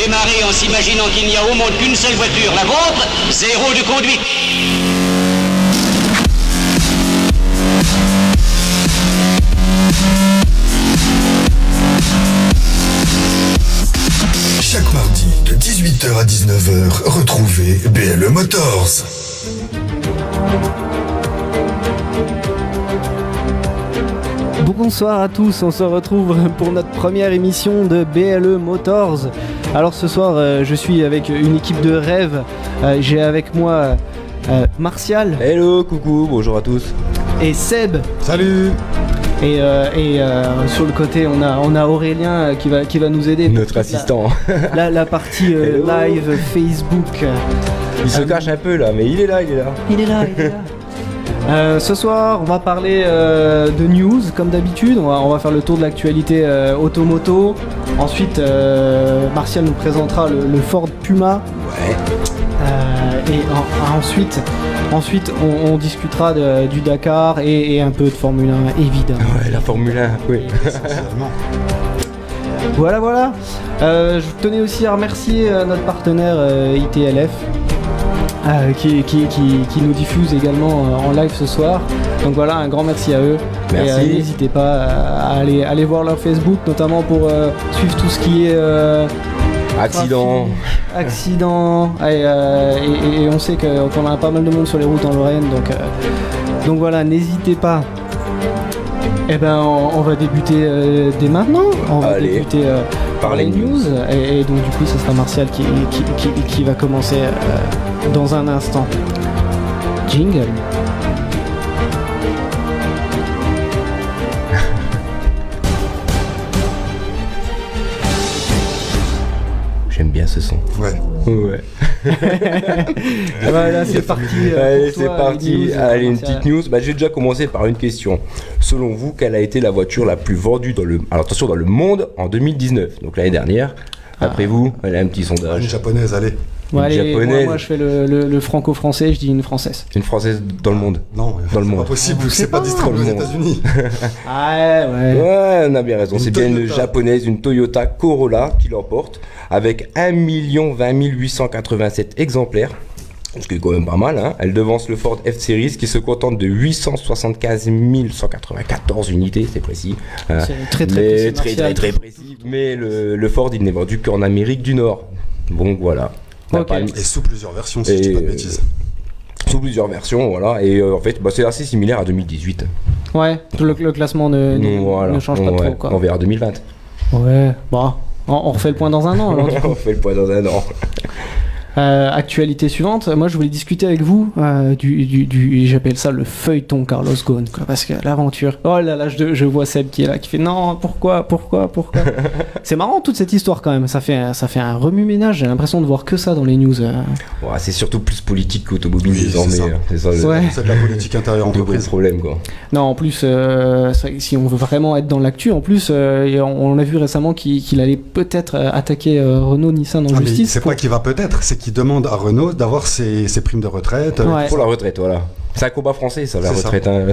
démarrer en s'imaginant qu'il n'y a au monde qu'une seule voiture, la vôtre, 0 de conduite. Chaque mardi de 18h à 19h, retrouvez BLE Motors. Bonsoir à tous, on se retrouve pour notre première émission de BLE Motors. Alors ce soir, je suis avec une équipe de rêve. J'ai avec moi Martial. Hello, coucou, bonjour à tous. Et Seb. Salut. Et sur le côté, on a Aurélien qui va nous aider. Notre assistant. La partie live Facebook. Il se cache un peu là, mais il est là. Il est là. Ce soir, on va parler de news comme d'habitude. On va faire le tour de l'actualité automoto. Ensuite, Martial nous présentera le Ford Puma. Ouais. Ensuite, on discutera du Dakar et un peu de Formule 1, évidemment. Ouais, la Formule 1, oui. Essentiellement. Voilà. Je tenais aussi à remercier notre partenaire ITLF. Qui nous diffuse également en live ce soir. Donc voilà, un grand merci à eux. Merci. Et n'hésitez pas à aller voir leur Facebook, notamment pour suivre tout ce qui est Accident. Et on sait qu'on a pas mal de monde sur les routes en Lorraine, donc voilà, n'hésitez pas. Eh ben on va débuter dès maintenant. On va débuter par les news. Et donc du coup, ce sera Martial qui va commencer dans un instant. Jingle. J'aime bien ce son. Ouais. Voilà, c'est parti. Allez, c'est parti. Allez, une Martial. petite news. Bah, je vais déjà commencer par une question. Selon vous, quelle a été la voiture la plus vendue dans le monde en 2019? Donc l'année dernière. Après vous, allez, un petit Une sondage. japonaise, allez. Bon, allez, japonaise. moi je fais le franco-français, je dis une française. Une française dans le monde. Non, Dans le c'est monde. pas possible, c'est pas pas distribué aux dans le monde. États-Unis. Ouais. Ouais, on a bien raison. Une C'est bien une Toyota. japonaise, une Toyota Corolla qui l'emporte avec 1 20 887 exemplaires. Ce qui est quand même pas mal, hein. Elle devance le Ford F-Series qui se contente de 875 194 unités, c'est précis. Hein. C'est très Mais précis. très précis. Mais le Ford, il n'est vendu qu'en Amérique du Nord. Donc voilà. La Ok. palme- Et sous plusieurs versions, si je dis pas de bêtises. Sous plusieurs versions, voilà. Et en fait, c'est assez similaire à 2018. Ouais, le classement ne change pas trop, quoi. On verra 2020. Ouais, bon, on refait le point dans un an alors. On fait le point dans un an. Actualité suivante, moi je voulais discuter avec vous j'appelle ça le feuilleton Carlos Ghosn, quoi, parce que l'aventure, oh là là, je vois Seb qui est là, qui fait non, pourquoi C'est marrant toute cette histoire quand même, ça fait un remue-ménage, j'ai l'impression de voir que ça dans les news. Ouais, c'est surtout plus politique qu'automobile Oui, désormais. c'est ça. C'est ça le Ouais. C'est de la politique intérieure le gros entreprise. problème, quoi. Non, en plus, c'est vrai que si on veut vraiment être dans l'actu, en plus, on a vu récemment qu'il allait peut-être attaquer Renault Nissan en Ah, mais justice. c'est pas qu'il va peut-être, c'est qu'il demande à Renault d'avoir ses primes de retraite. Ouais. Pour la retraite, voilà. C'est un combat français, ça, la C'est ça. retraite. Hein.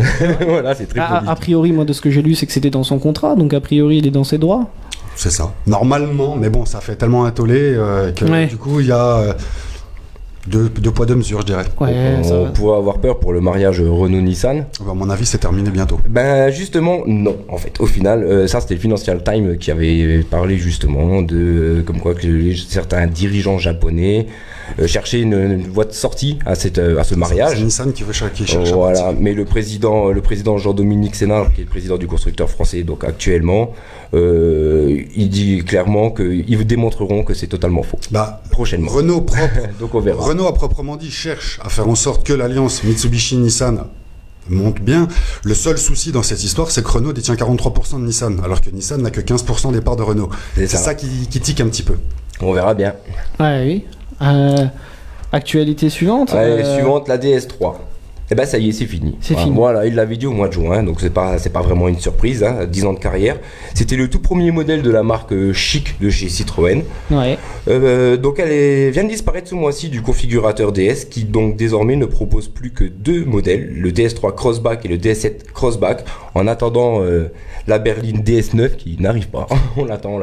Voilà, c'est très politique. A priori, moi, de ce que j'ai lu, c'est que c'était dans son contrat, donc a priori, il est dans ses droits. C'est ça. Normalement, mais bon, ça fait tellement un tollé que Ouais. du coup, il y a deux poids, deux mesures, je dirais. Ouais, ça On va. pourrait avoir peur pour le mariage Renault-Nissan. À mon avis, c'est terminé bientôt. Ben justement, non. En fait, au final, ça c'était le Financial Times qui avait parlé justement de comme quoi que certains dirigeants japonais cherchaient une voie de sortie à ce mariage. C'est Nissan qui cherche à Voilà, partir. mais le président Jean-Dominique Sénard, qui est le président du constructeur français, donc actuellement, il dit clairement qu'ils démontreront que c'est totalement faux. Bah, Prochainement. Donc on verra. Renault a proprement dit cherche à faire en sorte que l'alliance Mitsubishi-Nissan monte bien. Le seul souci dans cette histoire, c'est que Renault détient 43% de Nissan, alors que Nissan n'a que 15% des parts de Renault. C'est C'est ça. ça qui tique un petit peu. On verra bien. Ouais, oui. Actualité suivante. Allez, suivante, la DS3. Et ben ça y est, c'est fini. C'est fini. Voilà, il l'avait dit au mois de juin, donc c'est pas vraiment une surprise, 10 ans de carrière. C'était le tout premier modèle de la marque chic de chez Citroën. Ouais. Donc vient de disparaître ce mois-ci du configurateur DS, qui donc désormais ne propose plus que 2 modèles, le DS3 Crossback et le DS7 Crossback, en attendant la berline DS9 qui n'arrive pas. on l'attend.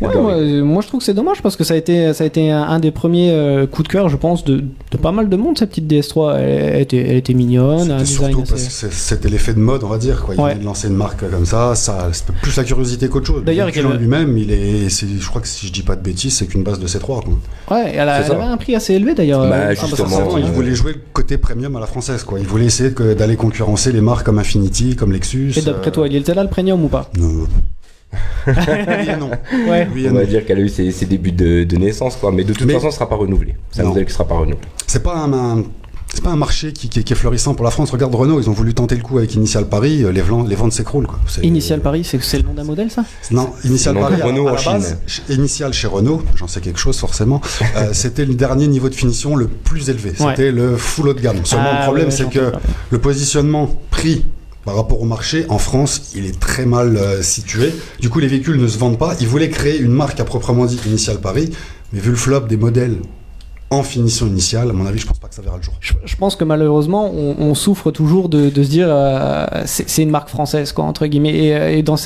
Ouais, moi je trouve que c'est dommage parce que ça a été un des premiers coups de cœur, je pense, de pas mal de monde, cette petite DS3. Elle était mignonne. C'était surtout parce que c'était l'effet de mode, on va dire. Quoi. Il venait de lancer une marque comme ça, c'était plus la curiosité qu'autre chose. D'ailleurs, lui-même, je crois que si je dis pas de bêtises, c'est qu'une base de C3. Quoi. Ouais, elle avait un prix assez élevé d'ailleurs. Justement, il voulait jouer le côté premium à la française. Quoi. Il voulait essayer d'aller concurrencer les marques comme Infiniti, comme Lexus. Et d'après toi, il était là le premium ou pas? Non. Oui et non. Ouais. On va dire qu'elle a eu ses débuts de naissance, quoi. Mais de toute façon, ce sera pas renouvelé. C'est un modèle qui sera pas renouvelé. C'est pas un marché qui est florissant pour la France. Regarde Renault, ils ont voulu tenter le coup avec Initial Paris, les ventes s'écroulent. Quoi. Initial Paris, c'est le nom d'un modèle, ça? Non, Initial Paris, Renault à la base, Initial chez Renault, j'en sais quelque chose forcément, c'était le dernier niveau de finition le plus élevé. C'était le full haut de gamme. Seulement le problème, c'est que le positionnement prix par rapport au marché, en France, il est très mal situé. Du coup, les véhicules ne se vendent pas. Ils voulaient créer une marque à proprement dit Initial Paris, mais vu le flop des modèles en finition initiale, à mon avis, je pense pas que ça verra le jour. Je pense que malheureusement, on souffre toujours de se dire c'est une marque française, quoi, entre guillemets. Et dans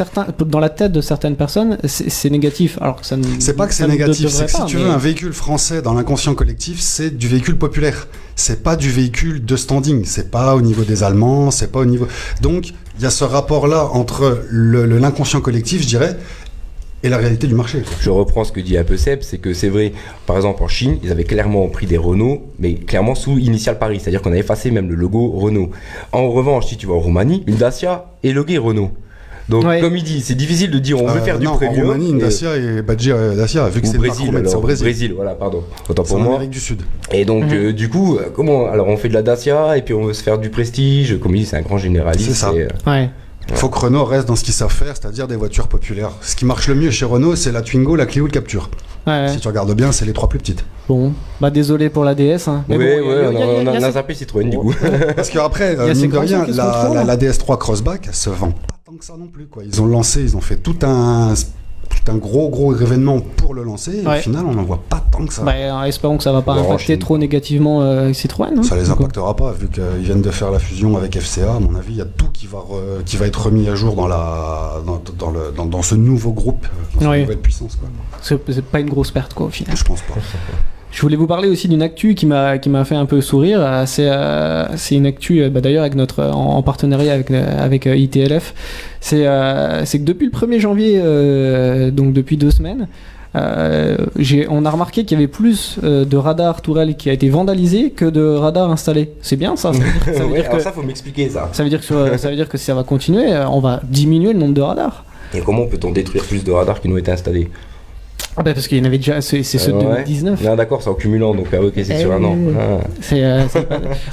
la tête de certaines personnes, c'est négatif. Alors que ça c'est pas que c'est négatif, c'est que si tu veux un véhicule français dans l'inconscient collectif, c'est du véhicule populaire. C'est pas du véhicule de standing. C'est pas au niveau des Allemands, c'est pas au niveau. Donc, il y a ce rapport-là entre l'inconscient collectif, je dirais, et la réalité du marché. Je reprends ce que dit un peu Seb, c'est que c'est vrai, par exemple en Chine, ils avaient clairement pris des Renault, mais clairement sous Initial Paris, c'est-à-dire qu'on avait effacé même le logo Renault. En revanche, si tu vas en Roumanie, une Dacia est loguée Renault. Donc comme il dit, c'est difficile de dire on veut faire du premium. En Roumanie, une Dacia et Badger Dacia, vu que c'est au Brésil, voilà, pardon. Autant pour moi. En Amérique du Sud. Et donc du coup, alors on fait de la Dacia et puis on veut se faire du prestige, comme il dit, c'est un grand généraliste. C'est ça. Ouais. Il faut que Renault reste dans ce qu'ils savent faire, c'est-à-dire des voitures populaires. Ce qui marche le mieux chez Renault, c'est la Twingo, la Clio, le Capture. Ouais. Si tu regardes bien, c'est les 3 plus petites. Bon, désolé pour la DS. Hein. Mais on a zappé Citroën du coup. Parce qu'après, mine de rien, la DS3 Crossback, elle se vend pas tant que ça non plus. Quoi. Ils ont fait tout un gros événement pour le lancer, et au final on n'en voit pas tant que ça. Espérons que ça va pas impacter trop négativement Citroën. Ça les impactera pas, vu qu'ils viennent de faire la fusion avec FCA. À mon avis, il y a tout qui va être remis à jour dans ce nouveau groupe, dans cette nouvelle puissance. Quoi. C'est pas une grosse perte, quoi, au final. Je pense pas. Je voulais vous parler aussi d'une actu qui m'a fait un peu sourire. C'est une actu d'ailleurs avec en partenariat avec ITLF. C'est que depuis le 1er janvier, donc depuis 2 semaines, on a remarqué qu'il y avait plus de radars tourelles qui a été vandalisé que de radars installés. C'est bien ça. Ça veut dire que ça faut m'expliquer ça. Ça veut dire que si ça va continuer, on va diminuer le nombre de radars. Et comment peut-on détruire plus de radars qui n'ont été installés? Parce qu'il y en avait déjà, c'est ceux de 2019. Ah, d'accord, c'est en cumulant, donc ok, c'est sur un an.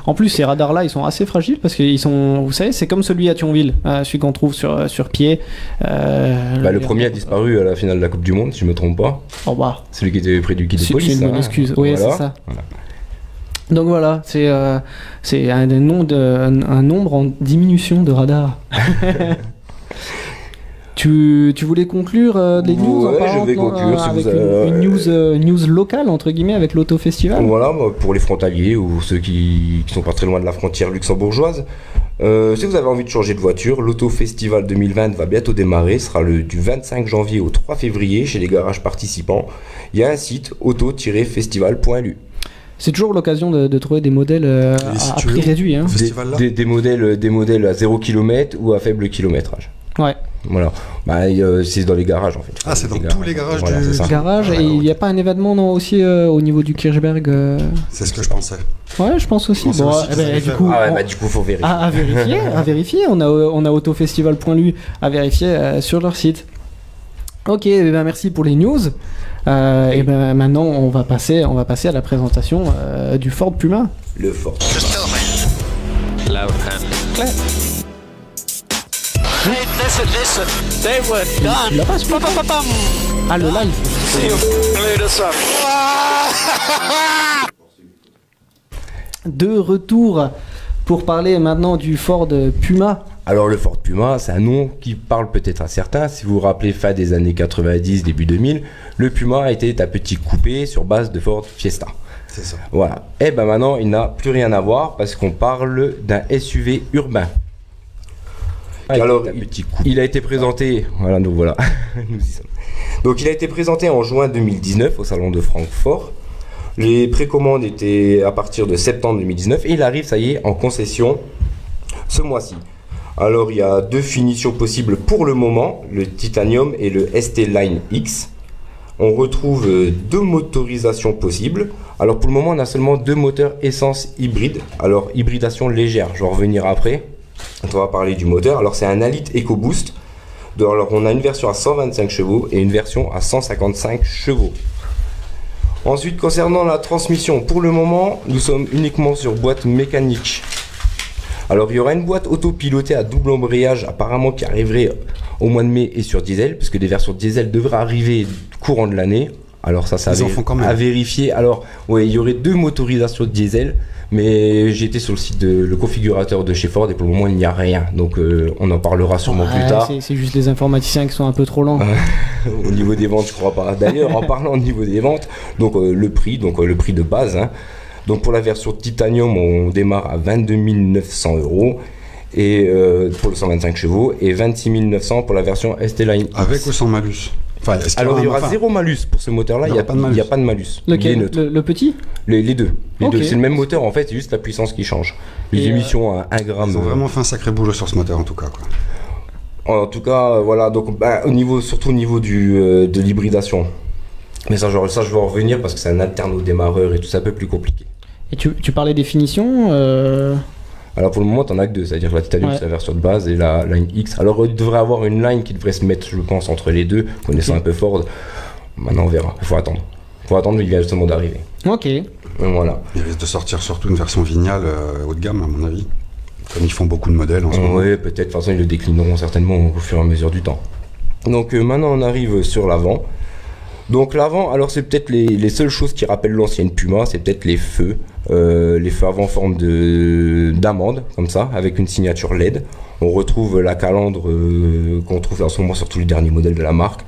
En plus, ces radars-là, ils sont assez fragiles parce qu'ils sont, vous savez, c'est comme celui à Thionville, celui qu'on trouve sur pied. Le premier a disparu à la finale de la Coupe du Monde, si je me trompe pas. Celui qui était près du guide de police. C'est une bonne excuse, oui, voilà. C'est ça. Voilà. Donc voilà, c'est un nombre en diminution de radars. Tu voulais conclure les news en parlant, je vais conclure avec une news locale entre guillemets avec l'Autofestival. Voilà, pour les frontaliers ou ceux qui sont pas très loin de la frontière luxembourgeoise. Si vous avez envie de changer de voiture, l'Autofestival 2020 va bientôt démarrer, sera du 25 janvier au 3 février chez les garages participants. Il y a un site auto-festival.lu. C'est toujours l'occasion de trouver des modèles à prix réduit. Hein. Des modèles à 0 km ou à faible kilométrage. Ouais. Voilà, c'est dans les garages en fait. Ah, c'est dans tous les garages du garage. Et il n'y a pas un événement aussi au niveau du Kirchberg C'est ce que je pensais. Ouais, je pense aussi. Du coup, faut vérifier. À vérifier. On a autofestival.lu à vérifier sur leur site. Ok, merci pour les news. Et maintenant, on va passer à la présentation du Ford Puma. Le Ford. Loud and clear. Hey, listen, they were done. La passe, le live. See you later, De retour pour parler maintenant du Ford Puma. Alors le Ford Puma, c'est un nom qui parle peut-être à certains. Si vous vous rappelez, fin des années 90, début 2000, le Puma était un petit coupé sur base de Ford Fiesta. C'est ça. Voilà. Et ben maintenant, il n'a plus rien à voir parce qu'on parle d'un SUV urbain. Alors, il a été présenté. Voilà, nous voilà. Nous y sommes. Donc, il a été présenté en juin 2019 au salon de Francfort. Les précommandes étaient à partir de septembre 2019 et il arrive, ça y est, en concession ce mois-ci. Alors, il y a 2 finitions possibles pour le moment, le Titanium et le ST Line X. On retrouve 2 motorisations possibles. Alors, pour le moment, on a seulement 2 moteurs essence hybride. Alors, hybridation légère, je vais revenir après. On va parler du moteur. Alors, c'est un Alite EcoBoost. Alors, on a une version à 125 chevaux et une version à 155 chevaux. Ensuite, concernant la transmission, pour le moment, nous sommes uniquement sur boîte mécanique. Alors, il y aura une boîte autopilotée à double embrayage, apparemment qui arriverait au mois de mai et sur diesel, parce que des versions diesel devraient arriver courant de l'année. Alors, ça à vérifier. Alors, ouais, il y aurait 2 motorisations de diesel, mais j'ai été sur le site le configurateur de chez Ford et pour le moment, il n'y a rien. Donc, on en parlera sûrement plus tard. C'est juste les informaticiens qui sont un peu trop lents. Au niveau des ventes, je crois pas. D'ailleurs, en parlant au niveau des ventes, donc le prix de base, hein. Donc pour la version Titanium, on démarre à 22 900 €. Et pour le 125 chevaux et 26 900 pour la version ST Line X. Avec ou sans malus? Alors il y aura 0 malus pour ce moteur là, il n'y a pas de malus. Lequel? Le petit? Les deux. Okay. C'est le même moteur en fait, c'est juste la puissance qui change. Les émissions à 1 gramme. Ils ont vraiment fait un sacré boulot sur ce moteur en tout cas, quoi. En tout cas voilà, donc surtout au niveau de l'hybridation. Mais ça je vais en revenir parce que c'est un alterne au démarreur et tout ça un peu plus compliqué. Et tu parlais des finitions Alors pour le moment, t'en as que 2, c'est-à-dire la Titanium, c'est la version de base et la Line X. Alors il devrait avoir une line qui devrait se mettre, je pense, entre les deux, connaissant un peu Ford. Maintenant on verra, il faut attendre. Il vient justement d'arriver. Ok. Voilà. Il risque de sortir surtout une version Vignale haut de gamme à mon avis. Comme ils font beaucoup de modèles en ce moment. Oui, peut-être, de toute façon ils le déclineront certainement au fur et à mesure du temps. Donc maintenant on arrive sur l'avant. Donc l'avant, alors c'est peut-être les seules choses qui rappellent l'ancienne Puma, c'est peut-être les feux avant forme d'amande, comme ça, avec une signature LED. On retrouve la calandre qu'on trouve en ce moment sur tous les derniers modèles de la marque,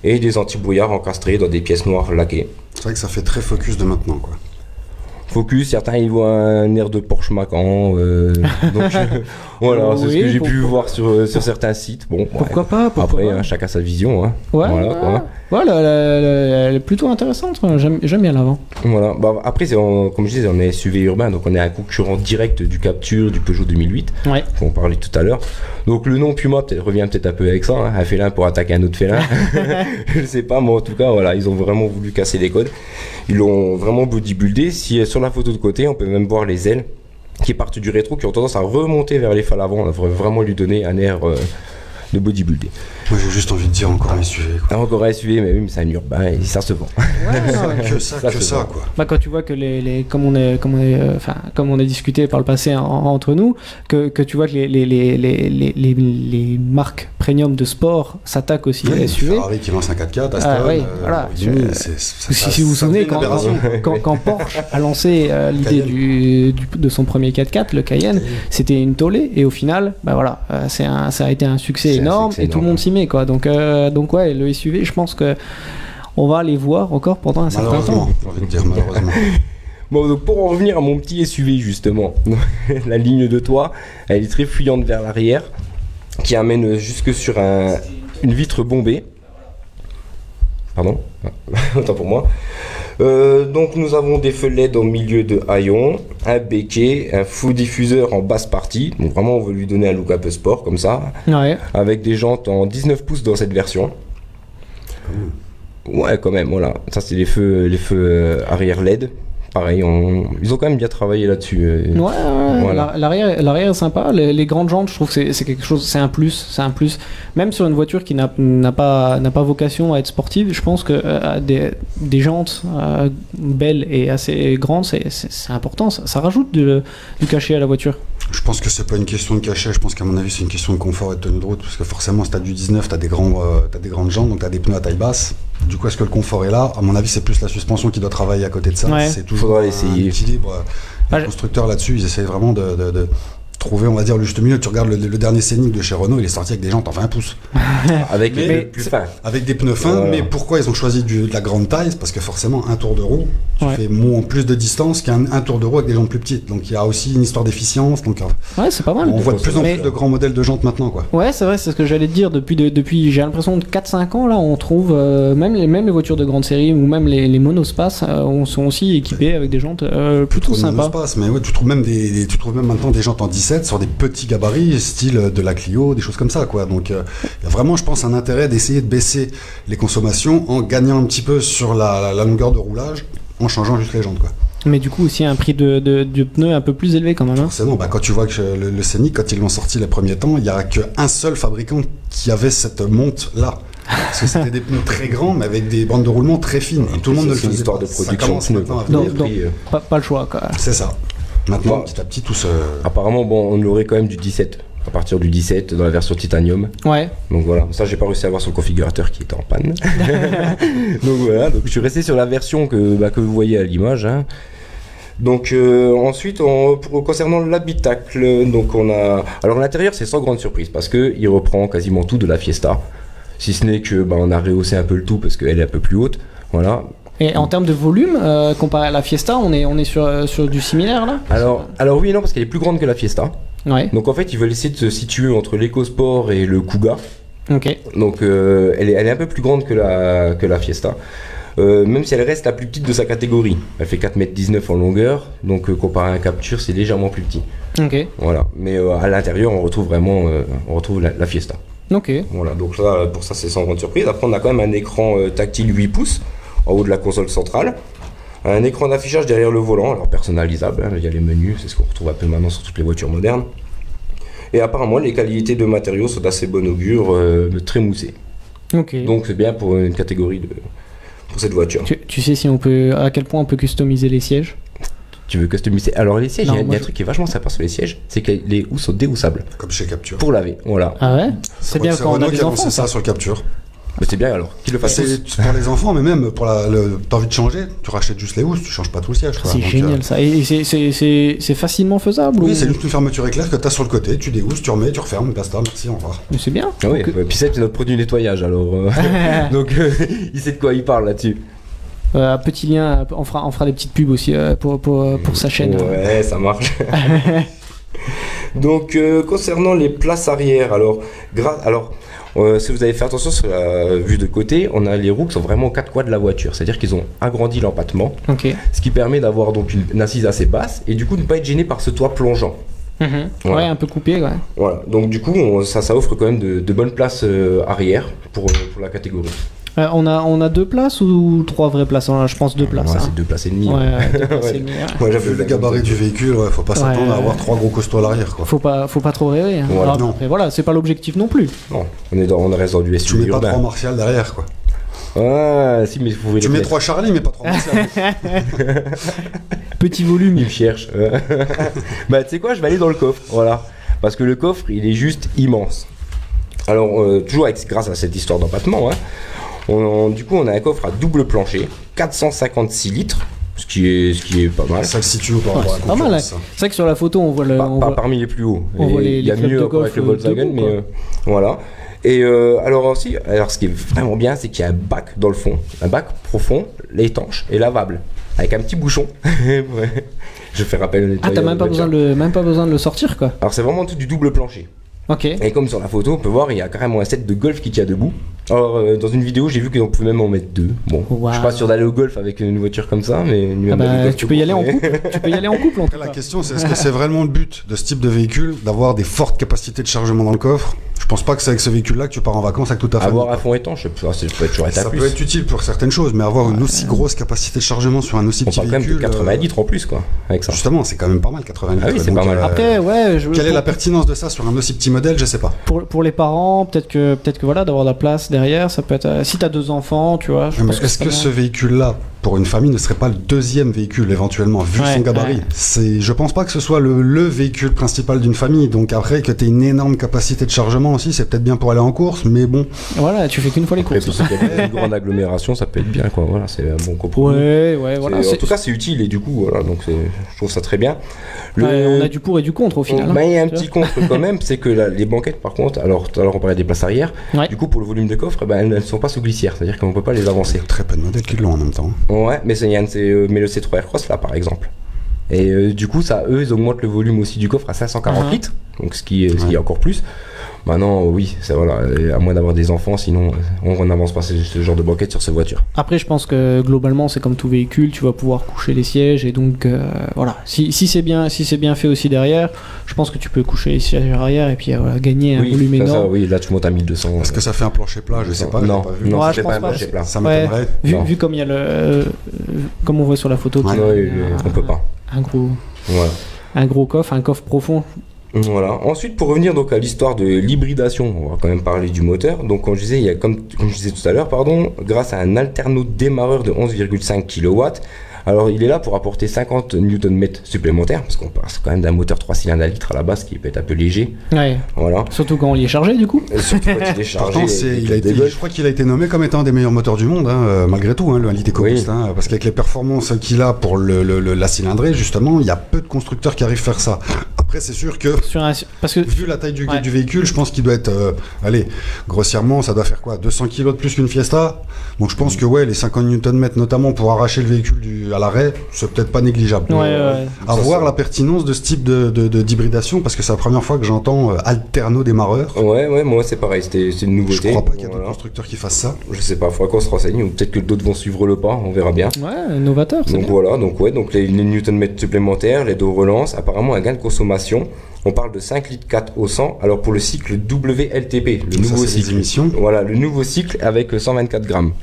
et des anti-brouillards encastrés dans des pièces noires laquées. C'est vrai que ça fait très Focus de maintenant, quoi. Focus, certains y voient un air de Porsche Macan, donc voilà, c'est ce que j'ai pu voir sur certains sites. Bon, pourquoi pas. Après, chacun sa vision. Hein. Voilà, elle est plutôt intéressante. J'aime bien l'avant. Voilà. Après, comme je disais, on est SUV urbain, donc on est un concurrent direct du Captur, du Peugeot 2008. Ouais. On parlait tout à l'heure. Donc le nom Puma revient peut-être un peu avec ça, hein, un félin pour attaquer un autre félin. Je sais pas, mais en tout cas, voilà, ils ont vraiment voulu casser les codes. Ils l'ont vraiment bodybuildé. Si sur la photo de côté, on peut même voir les ailes qui partent du rétro, qui ont tendance à remonter vers les phares avant. On devrait vraiment lui donner un air de bodybuilder. Moi j'ai juste envie de dire encore un SUV. Encore un SUV, mais oui, mais c'est un urbain et ça se vend. Que ça quoi. Quand tu vois que comme on a discuté par le passé entre nous, que tu vois que les marques premium de sport s'attaquent aussi à SUV. Ferrari qui lance un 4x4, Aston. Voilà. Si vous vous souvenez, quand Porsche a lancé l'idée de son premier 4x4, le Cayenne, c'était une tollée et au final, ça a été un succès énorme et tout le monde s'y met, quoi. Donc ouais, le SUV, je pense que on va les voir encore pendant un certain temps. J'ai envie de dire malheureusement. Bon, donc pour en revenir à mon petit SUV justement, la ligne de toit, elle est très fuyante vers l'arrière, qui amène jusque sur une vitre bombée. Pardon, autant pour moi. Donc nous avons des feux LED au milieu de haillons, un béquet, un faux diffuseur en basse partie. Donc vraiment on veut lui donner un look un peu sport comme ça. Ouais. Avec des jantes en 19 pouces dans cette version. Ouais quand même, voilà. Ça c'est les feux arrière LED. Pareil, ils ont quand même bien travaillé là-dessus. Voilà. L'arrière est sympa. Les grandes jantes, je trouve que c'est quelque chose, c'est un plus. Même sur une voiture qui n'a pas vocation à être sportive, je pense que des jantes belles et assez grandes, c'est important. Ça rajoute du cachet à la voiture. Je pense que c'est pas une question de cachet, je pense qu'à mon avis c'est une question de confort et de tenue de route, parce que forcément si t'as du 19, t'as des grandes jantes, donc t'as des pneus à taille basse. Du coup, est-ce que le confort est là? À mon avis, c'est plus la suspension qui doit travailler à côté de ça. Ouais. C'est toujours un équilibre Les constructeurs là-dessus, ils essayent vraiment de trouver, on va dire, le juste milieu. Tu regardes le dernier Scénic de chez Renault, il est sorti avec des jantes en 20 pouces. Avec des pneus plus fins. Avec des pneus fins, mais pourquoi ils ont choisi de la grande taille? Parce que forcément, un tour de roue, tu fais plus de distance qu'un tour de roue avec des jantes plus petites. Donc il y a aussi une histoire d'efficience. Donc, c'est pas mal. On voit de plus en plus de grands modèles de jantes maintenant, quoi. Ouais, c'est vrai, c'est ce que j'allais te dire. Depuis j'ai l'impression de 4-5 ans, là, on trouve même les voitures de grande série ou même les monospaces sont aussi équipées avec des jantes plutôt sympas. Mais ouais, tu trouves même maintenant des jantes en 17 sur des petits gabarits, style de la Clio, des choses comme ça, quoi. Donc il y a vraiment, je pense, un intérêt d'essayer de baisser les consommations en gagnant un petit peu sur la longueur de roulage, en changeant juste les jantes, quoi. Mais du coup aussi un prix de pneu un peu plus élevé quand même. Forcément, quand tu vois que le Scénic, quand ils l'ont sorti les premiers temps, il n'y a qu'un seul fabricant qui avait cette monte là. Parce que c'était des pneus très grands, mais avec des bandes de roulement très fines. Et tout le monde ne le faisait pas. De production, pas le choix, quoi. C'est ça. Maintenant, petit à petit, tout se... Apparemment, on aurait quand même du 17. À partir du 17, dans la version titanium. Ouais. Donc voilà, ça j'ai pas réussi à voir sur le configurateur qui était en panne. Donc voilà, donc je suis resté sur la version que vous voyez à l'image. Hein. Donc ensuite, concernant l'habitacle, donc on a... Alors l'intérieur, c'est sans grande surprise, parce qu'il reprend quasiment tout de la Fiesta. Si ce n'est que on a rehaussé un peu le tout, parce qu'elle est un peu plus haute. Voilà. Et en termes de volume, comparé à la Fiesta, on est sur du similaire là? Alors oui et non, parce qu'elle est plus grande que la Fiesta. Ouais. Donc en fait, ils veulent essayer de se situer entre l'EcoSport et le Kuga. Ok. Donc elle est un peu plus grande que la Fiesta. Même si elle reste la plus petite de sa catégorie. Elle fait 4,19 m en longueur, donc comparé à un Capture, c'est légèrement plus petit. Ok. Voilà. Mais à l'intérieur, on retrouve vraiment la Fiesta. Ok. Voilà, donc là, pour ça, c'est sans grande surprise. Après, on a quand même un écran tactile 8 pouces en haut de la console centrale. Un écran d'affichage derrière le volant, alors personnalisable, hein, il y a les menus, c'est ce qu'on retrouve un peu maintenant sur toutes les voitures modernes. Et apparemment, les qualités de matériaux sont d'assez bon augure, très moussées. Ok. Donc c'est bien pour une catégorie pour cette voiture. Tu sais à quel point on peut customiser les sièges? Tu veux customiser? Alors les sièges, il y a un truc qui est vachement sympa sur les sièges, c'est que les housses sont déhoussables. Comme chez Capture. Pour laver, voilà. Ah ouais? C'est bien quand on a des enfants. C'est ça sur le Capture. Mais c'est bien alors, qu'ils le fassent. C'est pour les enfants, mais même pour t'as envie de changer, tu rachètes juste les housses, tu changes pas tout le siège. C'est génial ça. Et c'est facilement faisable? Oui, c'est juste une fermeture éclair que t'as sur le côté, tu déhousses, tu remets, tu refermes, basta, merci, au revoir. Mais c'est bien. Ah oui, puis c'est notre produit nettoyage alors. Donc il sait de quoi il parle là-dessus. Petit lien, on fera des petites pubs aussi pour sa chaîne. Ouais, ça marche. Donc concernant les places arrière, si vous avez fait attention sur la vue de côté, on a les roues qui sont vraiment aux quatre coins de la voiture, c'est-à-dire qu'ils ont agrandi l'empattement, ce qui permet d'avoir donc une assise assez basse et du coup de ne pas être gêné par ce toit plongeant. Voilà. Ouais, un peu coupé, ouais. Voilà, donc du coup ça offre quand même de bonnes places arrière pour la catégorie. On a 2 places ou 3 vraies places? Je pense 2 places. Ouais, c'est 2 places et demie. Ouais, 2 places et demie. Ouais, j'avais le gabarit du véhicule, faut pas s'attendre à avoir 3 gros costauds à l'arrière, quoi. Faut pas trop rêver. Hein. Voilà. Alors, après, voilà, c'est pas l'objectif non plus. Non, on reste dans du SUV. Tu mets pas 3 Martial derrière, quoi. Ah, si, mais vous pouvez. Tu mets 3 Charlie, mais pas 3 Martial. Petit volume. Il me cherche. Bah, tu sais quoi, je vais aller dans le coffre, voilà. Parce que le coffre, il est juste immense. Alors, toujours grâce à cette histoire d'empattement, hein. Du coup, on a un coffre à double plancher, 456 litres, ce qui est pas mal. Ça le situe par rapport à la pas mal. C'est vrai que sur la photo, on voit le. Pas parmi les plus hauts. Il y a mieux avec le Volkswagen, mais voilà. Et alors ce qui est vraiment bien, c'est qu'il y a un bac dans le fond, un bac profond, étanche et lavable, avec un petit bouchon. Ouais. Je fais rappel au nettoyage. Ah, t'as même pas besoin de le sortir, quoi. Alors c'est vraiment tout du double plancher. Ok. Et comme sur la photo, on peut voir, il y a carrément un set de golf qui tient debout. Alors, dans une vidéo, j'ai vu qu'on pouvait même en mettre 2. Bon, je suis pas sûr d'aller au golf avec une voiture comme ça, mais tu peux y aller en couple. Tu peux y aller en couple. La question, c'est est-ce que c'est vraiment le but de ce type de véhicule d'avoir des fortes capacités de chargement dans le coffre? Je pense pas que c'est avec ce véhicule-là que tu pars en vacances avec toute ta famille. Avoir un fond étanche, ça peut être toujours ça peut être utile pour certaines choses, mais avoir une aussi grosse capacité de chargement sur un aussi petit véhicule. On parle quand même de 90 litres en plus, quoi, avec ça. Justement, c'est quand même pas mal, 90 litres. Ah oui, c'est pas mal. Après, ouais. Quelle est la pertinence de ça sur un aussi petit modèle? Je sais pas. Pour les parents, peut-être que voilà, d'avoir de la place derrière, ça peut être. Si t'as 2 enfants, tu vois. Est-ce que ce véhicule-là pour une famille, ne serait pas le deuxième véhicule éventuellement, vu son gabarit. Je pense pas que ce soit le véhicule principal d'une famille. Donc après, que tu aies une énorme capacité de chargement aussi, c'est peut-être bien pour aller en course, mais bon. Voilà, tu fais qu'une fois les courses. Pour ceux qui ont une grande agglomération, ça peut être bien, quoi. Voilà, c'est un bon compromis. Voilà. En tout cas, c'est utile et du coup, voilà, donc je trouve ça très bien. On a du pour et du contre au final. Il y a un petit contre quand même, c'est que les banquettes, par contre, alors tout à l'heure on parlait des places arrière, du coup pour le volume de coffre, elles ne sont pas sous glissière, c'est-à-dire qu'on ne peut pas les avancer. Très peu de modèles qui l'ont en même temps. Ouais, mais mais le C3 Aircross là par exemple. Et du coup, ils augmentent le volume aussi du coffre à 540 litres, donc ce qui est encore plus. Maintenant, oui, ça, voilà, à moins d'avoir des enfants, sinon on n'avance pas ce genre de banquette sur ces voitures. Après, je pense que globalement, c'est comme tout véhicule, tu vas pouvoir coucher les sièges et donc voilà. Si c'est bien fait aussi derrière, je pense que tu peux coucher les sièges arrière et puis gagner un volume énorme. Oui, là tu montes à 1200. Est-ce que ça fait un plancher plat? Je sais pas. Non, pas vu. non, Ouais, ça fait pas un plancher plat. Ça m'étonnerait. Vu comme il y a comme on voit sur la photo, on peut pas. Un gros coffre, un coffre profond. Voilà. Ensuite, pour revenir donc à l'histoire de l'hybridation, on va quand même parler du moteur. Donc, comme je disais, il y a, comme je disais tout à l'heure, grâce à un alterno démarreur de 11,5 kW. Alors, il est là pour apporter 50 Nm supplémentaires, parce qu'on passe quand même d'un moteur 3 cylindres à litre à la base qui peut être un peu léger. Ouais. Voilà. Surtout quand on y est chargé, du coup. Surtout quand il est chargé. Pourtant, je crois qu'il a été nommé comme étant un des meilleurs moteurs du monde, malgré tout, le 1 litre EcoBoost. Parce qu'avec les performances qu'il a pour la cylindrée, justement, il y a peu de constructeurs qui arrivent à faire ça. Après, c'est sûr que, vu la taille du véhicule, je pense qu'il doit être, grossièrement, ça doit faire quoi, 200 kg de plus qu'une Fiesta. Donc je pense que les 50 Nm notamment pour arracher le véhicule à l'arrêt, c'est peut-être pas négligeable. À voir la pertinence de ce type d'hybridation, parce que c'est la première fois que j'entends alterno démarreur. Ouais, moi c'est pareil, c'est une nouveauté. Je crois pas qu'il y a d'autres constructeurs qui fassent ça. Je sais pas, il faudra qu'on se renseigne, ou peut-être que d'autres vont suivre le pas, on verra bien. Ouais, novateur. Donc voilà, donc les Nm supplémentaires, les dos relances, apparemment un gain de consommation. On parle de 5 litres 4 au 100. Alors pour le cycle WLTP, le nouveau cycle. Voilà, le nouveau cycle avec 124 grammes.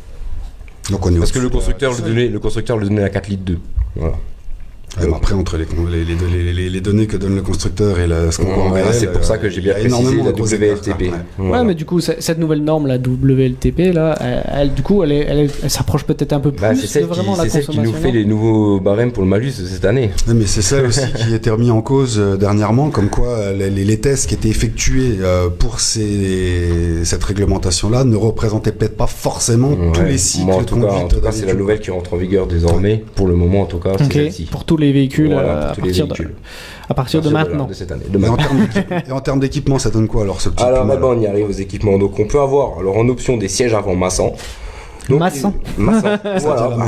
Donc on est parce que le constructeur le donnait à 4 litres 2. Voilà. Après, entre les données que donne le constructeur et ce qu'on voit en réel, c'est pour ça que j'ai bien précisé la WLTP. Ouais, mais du coup, cette nouvelle norme, la WLTP, là, elle s'approche peut-être un peu plus de vraiment la consommation. C'est celle qui nous fait les nouveaux barèmes pour le malus de cette année. Oui, mais c'est ça aussi qui a été remis en cause dernièrement, comme quoi les tests qui étaient effectués pour cette réglementation-là ne représentaient peut-être pas forcément tous les cycles de conduite. En tout cas, c'est la nouvelle qui rentre en vigueur désormais. Pour le moment, en tout cas, c'est celle-ci. Pour tous les véhicules, à partir de maintenant. De cette année. Et en termes d'équipement, ça donne quoi alors ce petit Alors maintenant, on y arrive aux équipements. Donc on peut avoir en option des sièges avant massants. Massant. Voilà.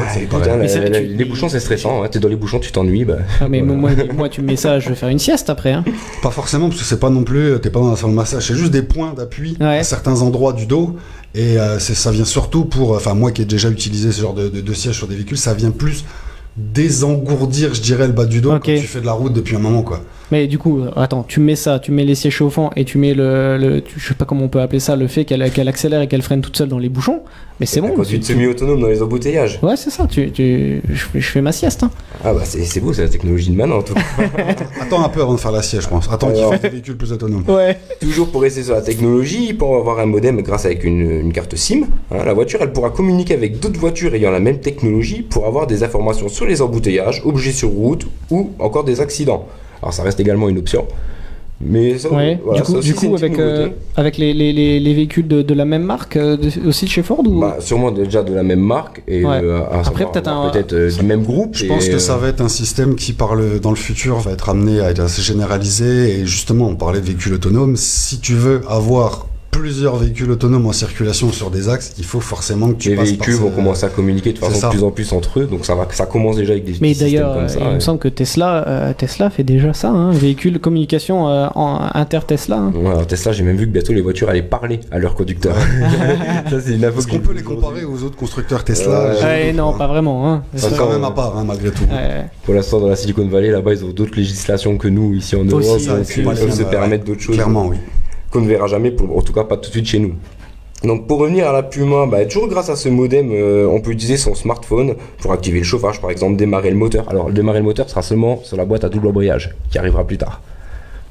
Les bouchons, c'est stressant. T'es dans les bouchons, tu t'ennuies. Mais moi, tu me mets ça, je vais faire une sieste après. Pas forcément, parce que c'est pas non plus. T'es pas dans la salle de massage. C'est juste des points d'appui à certains endroits du dos. Et ça vient surtout pour. Enfin, moi qui ai déjà utilisé ce genre de siège sur des véhicules, ça vient plus désengourdir, je dirais, le bas du dos quand tu fais de la route depuis un moment, quoi. Mais du coup, attends, tu mets les sièges chauffants et tu mets je sais pas comment on peut appeler ça, le fait qu'elle accélère et qu'elle freine toute seule dans les bouchons. Mais c'est bon. Quand tu te semi-autonome dans les embouteillages. Ouais, c'est ça. Je fais ma sieste. Ah bah c'est beau, c'est la technologie de maintenant en tout cas. Attends un peu avant de faire la sieste, je pense. Attends qu'il fasse des véhicules plus autonomes. Ouais. Toujours pour rester sur la technologie, pour avoir un modem grâce avec une carte SIM, la voiture elle pourra communiquer avec d'autres voitures ayant la même technologie pour avoir des informations sur les embouteillages, objets sur route ou encore des accidents. Alors ça reste également une option. Mais ça, du coup avec les véhicules de la même marque aussi de chez Ford ou... sûrement déjà de la même marque et après peut-être du même groupe. Je pense que ça va être un système qui dans le futur va être amené à être assez généralisé, et justement on parlait de véhicules autonomes. Si tu veux avoir plusieurs véhicules autonomes en circulation sur des axes, il faut forcément que tu passes par les véhicules vont commencer à communiquer de façon de plus en plus entre eux, donc ça commence déjà avec des systèmes comme ça. Mais d'ailleurs, il me semble que Tesla fait déjà ça, véhicule communication inter-Tesla. Ouais, alors Tesla, j'ai même vu que bientôt les voitures allaient parler à leurs conducteurs. Ça, c'est une info. Est-ce qu'on peut les comparer aux autres constructeurs Tesla? Non, pas vraiment. C'est quand même à part, malgré tout. Pour l'instant, dans la Silicon Valley, là-bas, ils ont d'autres législations que nous, ici en Europe, donc ils peuvent se permettre d'autres choses. Clairement, oui. Qu'on ne verra jamais, en tout cas pas tout de suite chez nous. Donc pour revenir à la Puma, toujours grâce à ce modem, on peut utiliser son smartphone pour activer le chauffage, par exemple démarrer le moteur. Alors démarrer le moteur sera seulement sur la boîte à double embrayage, qui arrivera plus tard.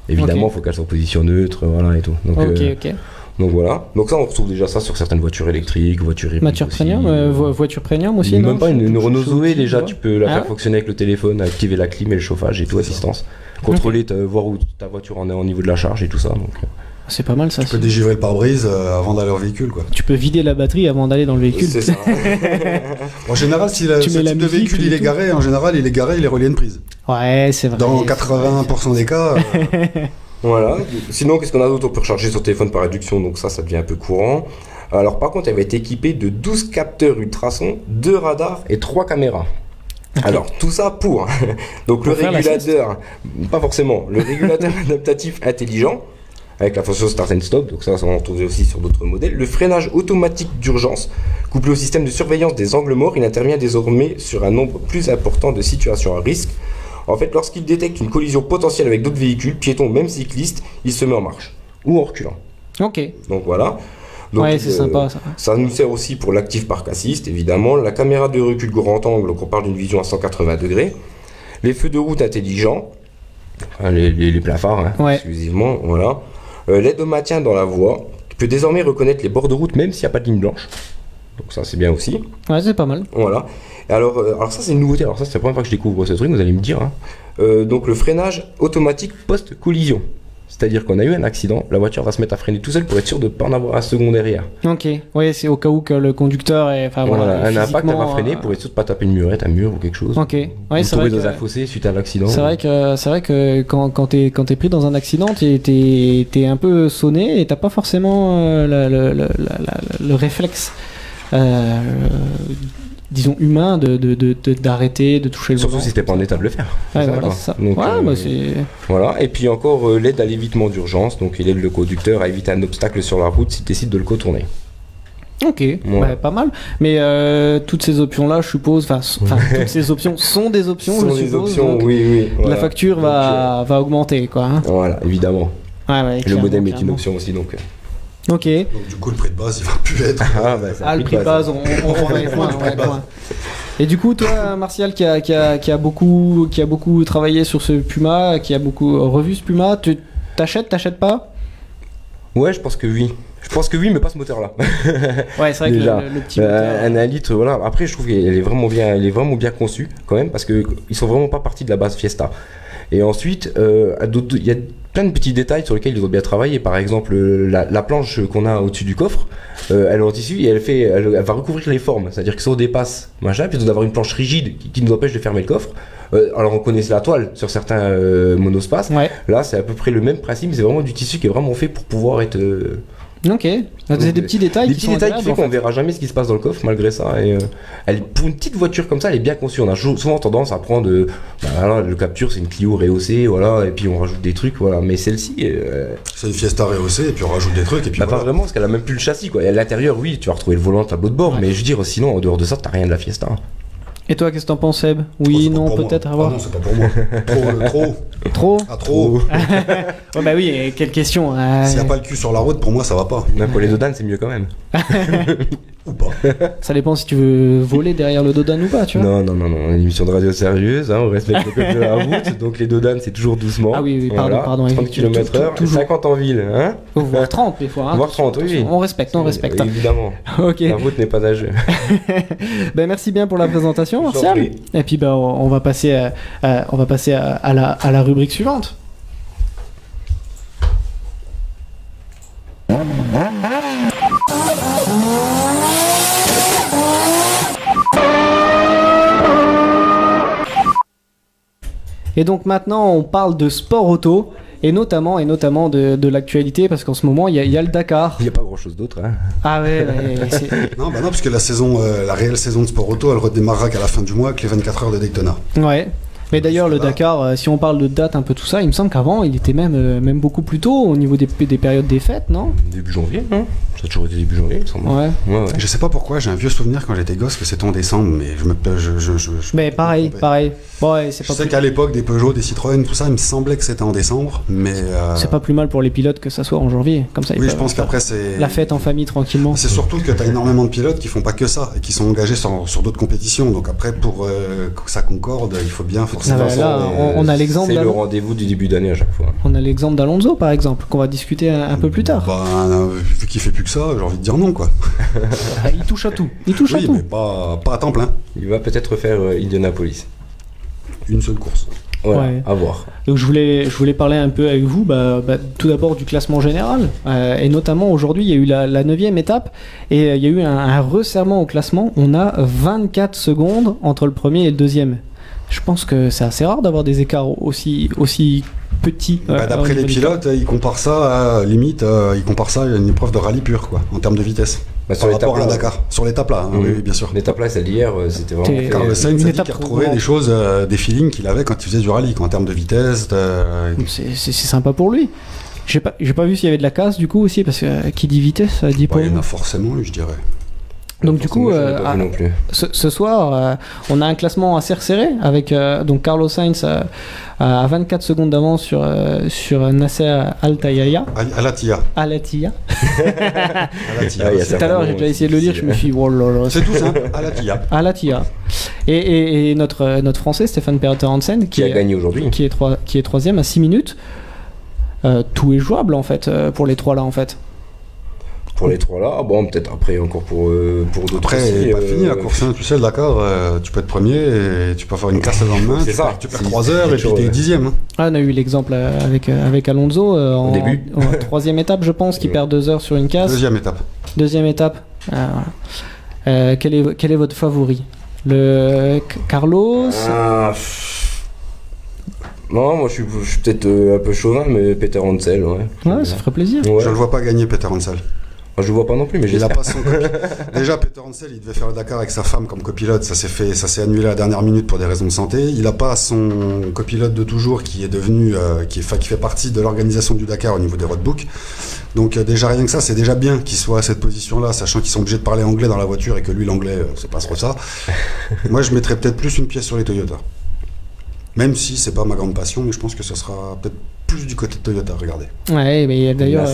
Évidemment, il faut qu'elle soit en position neutre, voilà et tout. Donc, ok. Donc voilà. Donc ça, on retrouve déjà ça sur certaines voitures électriques, voitures hybrides. Voiture premium aussi, même pas une Renault Zoé déjà, ouais. tu peux la faire fonctionner avec le téléphone, activer la clim et le chauffage et tout à distance. Contrôler, voir où ta voiture en est au niveau de la charge et tout ça. Donc. C'est pas mal ça. Tu peux dégivrer le pare-brise avant d'aller au véhicule, quoi. Tu peux vider la batterie avant d'aller dans le véhicule. C'est ça. En général, si ce type de véhicule il est garé, en général il est relié à une prise. Ouais, c'est vrai. Dans 80% des cas. Voilà. Sinon, qu'est-ce qu'on a d'autre? On peut recharger son téléphone par induction, donc ça devient un peu courant. Alors par contre, elle va être équipée de 12 capteurs ultrasons, 2 radars et 3 caméras. Okay. Alors tout ça pour donc le régulateur, pas forcément, le régulateur adaptatif intelligent avec la fonction start and stop, donc ça on retrouve aussi sur d'autres modèles. Le freinage automatique d'urgence, couplé au système de surveillance des angles morts, il intervient désormais sur un nombre plus important de situations à risque. En fait, lorsqu'il détecte une collision potentielle avec d'autres véhicules, piétons, même cyclistes, il se met en marche ou en reculant. Ok. Donc voilà. Donc, ouais, c'est sympa ça. Ça nous sert aussi pour l'active park assist, évidemment. La caméra de recul grand angle, donc on parle d'une vision à 180 degrés. Les feux de route intelligents, les plafards, exclusivement, voilà. L'aide au maintien dans la voie, qui peut désormais reconnaître les bords de route même s'il n'y a pas de ligne blanche. Donc ça c'est bien aussi. Ouais, c'est pas mal. Voilà. Alors ça c'est une nouveauté, alors ça c'est la première fois que je découvre ce truc, vous allez me dire. Donc le freinage automatique post-collision. C'est-à-dire qu'on a eu un accident, la voiture va se mettre à freiner tout seul pour être sûr de ne pas en avoir un second derrière. Ok, oui, c'est au cas où que le conducteur est... Voilà, un impact, elle va freiner pour être sûr de ne pas taper une murette, un mur ou quelque chose. Ok, ouais, c'est vrai que... dans un fossé suite à l'accident. C'est vrai que quand t'es pris dans un accident, t'es un peu sonné et t'as pas forcément le réflexe... disons humain d'arrêter, de toucher le volant. Surtout si t'es pas en état de le faire. Ouais, voilà, c'est ça. Donc, ouais, c'est... Voilà, et puis encore l'aide à l'évitement d'urgence, donc il aide le conducteur à éviter un obstacle sur la route s'il décide de le contourner. Ok, ouais. Pas mal. Mais toutes ces options-là, je suppose, toutes ces options sont des options, je suppose. Des options, oui. Voilà. La facture va augmenter, quoi. Hein. Voilà, évidemment. Ouais, le modem est une option aussi, donc... Ok. Donc du coup le prix de base il va plus être. Le prix de base, on va être loin. Et du coup toi Martial qui a beaucoup travaillé sur ce Puma, qui a beaucoup revu ce Puma, tu t'achètes pas? Ouais, je pense que oui. Mais pas ce moteur-là. Ouais, c'est vrai déjà, que le petit moteur... un 1 litre, voilà. Après, je trouve qu'elle est vraiment bien conçue, quand même, parce qu'ils sont vraiment pas partis de la base Fiesta. Et ensuite, il y a plein de petits détails sur lesquels ils ont bien travaillé. Par exemple, la planche qu'on a au-dessus du coffre, elle est en tissu et elle va recouvrir les formes. C'est-à-dire que si on dépasse, plutôt d'avoir une planche rigide qui nous empêche de fermer le coffre, alors on connaît la toile sur certains monospaces. Ouais. Là, c'est à peu près le même principe, mais c'est vraiment du tissu qui est vraiment fait pour pouvoir être... Ok, c'est des petits détails qui font qu'on verra jamais ce qui se passe dans le coffre malgré ça. Et pour une petite voiture comme ça, elle est bien conçue. On a souvent tendance à prendre le Capture, c'est une Clio rehaussée, voilà, et puis on rajoute des trucs, voilà. Mais celle-ci, c'est une Fiesta rehaussée et puis on rajoute des trucs et puis. Pas vraiment parce qu'elle a même plus le châssis, quoi. Et à l'intérieur, oui, tu vas retrouver le volant, le tableau de bord, mais je veux dire, sinon en dehors de ça, t'as rien de la Fiesta. Et toi, qu'est-ce que t'en penses, Seb? Oui, non, peut-être à voir. Non, c'est pas pour moi. Trop. Ah, trop. Oh, bah oui, et quelle question. S'il n'y a pas le cul sur la route, pour moi, ça va pas. Même pour les Dodan, c'est mieux quand même. Ou pas. Ça dépend si tu veux voler derrière le Dodan ou pas, tu vois. Non. Une émission de radio sérieuse, on respecte le code de la route. Donc les Dodan, c'est toujours doucement. Ah oui, pardon. 30 km/h, 50 en ville. Hein, voire 30 des fois. Voire 30, oui. On respecte. Évidemment. Ok. La route n'est pas un jeu. Ben, merci bien pour la présentation, Martial. Et puis on va passer à la rubrique suivante. Et donc maintenant on parle de sport auto et notamment de l'actualité parce qu'en ce moment il y a le Dakar. Il n'y a pas grand chose d'autre. Hein. Ah ouais. Non parce que la réelle saison de sport auto elle redémarrera qu'à la fin du mois avec les 24 heures de Daytona. Ouais. Mais d'ailleurs le Dakar, si on parle de date un peu tout ça, il me semble qu'avant il était même beaucoup plus tôt au niveau des périodes des fêtes, non? Début janvier, non? Ça a toujours été début janvier, il me semble. Ouais. Je sais pas pourquoi, j'ai un vieux souvenir quand j'étais gosse que c'était en décembre, mais mais pareil. Bon, ouais, je sais qu'à l'époque des Peugeot, des Citroën, tout ça, il me semblait que c'était en décembre, mais c'est pas plus mal pour les pilotes que ça soit en janvier, comme ça. Oui, je pense qu'après c'est la fête en famille tranquillement. C'est surtout que t'as énormément de pilotes qui font pas que ça et qui sont engagés sur d'autres compétitions, donc après pour que ça concorde, il faut bien Là, on a l'exemple. C'est le rendez-vous du début d'année à chaque fois. On a l'exemple d'Alonso, par exemple, qu'on va discuter un peu plus tard. Vu qu'il fait plus que ça, j'ai envie de dire non, quoi. Il touche à tout. Il touche à tout. Mais pas à temps plein. Il va peut-être faire Indianapolis. Une seule course. Ouais. À voir. Donc je voulais parler un peu avec vous, tout d'abord du classement général, et notamment aujourd'hui il y a eu la 9e étape, et il y a eu un resserrement au classement. On a 24 secondes entre le premier et le deuxième. Je pense que c'est assez rare d'avoir des écarts aussi petits. D'après les pilotes, ils comparent ça à limite, ils comparent ça à une épreuve de rallye pure, quoi, en termes de vitesse. Par rapport à la Dakar. Sur l'étape là, oui, bien sûr. L'étape là, celle d'hier, c'était vraiment. Carlos Sainz a dit qu'il retrouvait des choses, des feelings qu'il avait quand il faisait du rallye, en termes de vitesse. C'est sympa pour lui. J'ai pas vu s'il y avait de la casse du coup aussi, parce que qui dit vitesse, ça dit pas. Il y en a forcément eu, je dirais. Donc du coup, ce soir, on a un classement assez resserré avec donc Carlos Sainz à 24 secondes d'avance sur Nasser Al-Attiyah. Al-Attiyah. Tout à l'heure, j'ai déjà essayé de le dire, je me suis dit, oh là là. C'est tout simple, Al-Attiyah. Et notre Français, Stéphane Peter-Hansen, qui a gagné aujourd'hui, qui est troisième à 6 minutes. Tout est jouable en fait pour les trois là en fait. Pour les trois là, bon peut-être après encore pour d'autres. Après c'est pas fini la course, tu sais le Dakar, tu peux être premier et tu peux faire une casse le lendemain, tu perds 3 heures et puis t'es dixième. On a eu l'exemple avec Alonso en début. En 3e étape je pense, qui perd 2 heures sur une casse. Deuxième étape. Quel est votre favori? Le Carlos? Non, moi je suis peut-être un peu chauvin, mais Peter Hansel, ouais. Ouais, ça ferait plaisir. Ouais. Je le vois pas gagner Peter Hansel. Je le vois pas non plus, mais il a pas son Déjà, Peter Hansel, il devait faire le Dakar avec sa femme comme copilote. Ça s'est annulé à la dernière minute pour des raisons de santé. Il a pas son copilote de toujours qui est devenu, qui fait partie de l'organisation du Dakar au niveau des roadbooks. Donc déjà rien que ça, c'est déjà bien qu'il soit à cette position-là, sachant qu'ils sont obligés de parler anglais dans la voiture et que lui l'anglais, c'est pas trop ça. Moi, je mettrais peut-être plus une pièce sur les Toyota. Même si c'est pas ma grande passion, mais je pense que ce sera peut-être plus du côté de Toyota, regardez. Ouais, mais d'ailleurs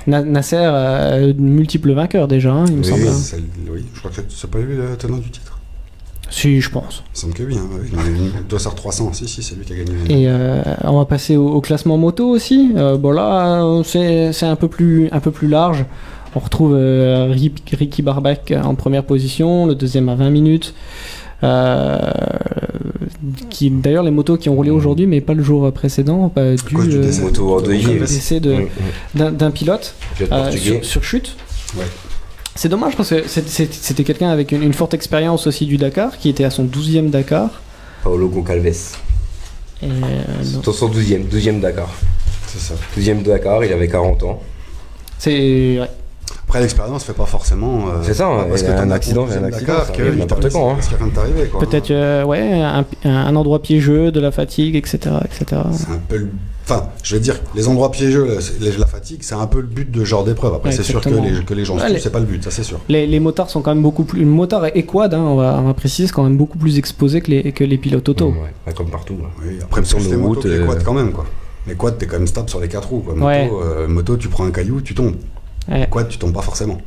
Nasser, multiple vainqueur déjà, il me semble. Oui, je crois que c'est pas lui le tenant du titre. Si, je pense. Il semble que oui, Dossard 300, si, c'est lui qui a gagné. Et on va passer au classement moto aussi. Bon là, c'est un peu plus large. On retrouve Ricky Barbac en première position, le deuxième à 20 minutes. D'ailleurs les motos qui ont roulé aujourd'hui mais pas le jour précédent du décès d'un pilote sur chute. Ouais. C'est dommage parce que c'était quelqu'un avec une forte expérience aussi du Dakar qui était à son 12e Dakar. Paolo Goncalves. Son 12e Dakar. C'est ça. 12e Dakar, il avait 40 ans. C'est... Ouais. Après, l'expérience fait pas forcément. C'est ça, parce que un accident, n'importe quoi. Parce qu'il rien t'arriver, quoi. Peut-être, un endroit piégeux, de la fatigue, etc. C'est un peu Enfin, je vais dire, les endroits piégeux, la fatigue, c'est un peu le but de ce genre d'épreuve. Après, c'est sûr que les gens se trouvent, c'est pas le but, ça c'est sûr. Les motards sont quand même beaucoup plus. Le motard et quad, on va préciser, c'est quand même beaucoup plus exposé que les pilotes auto. Ouais, comme partout. Oui, après, sur les motos, les quads quand même, quoi. Les quads, t'es quand même stable sur les 4 roues, quoi. Moto, tu prends un caillou, tu tombes. Quad, tu tombes pas forcément.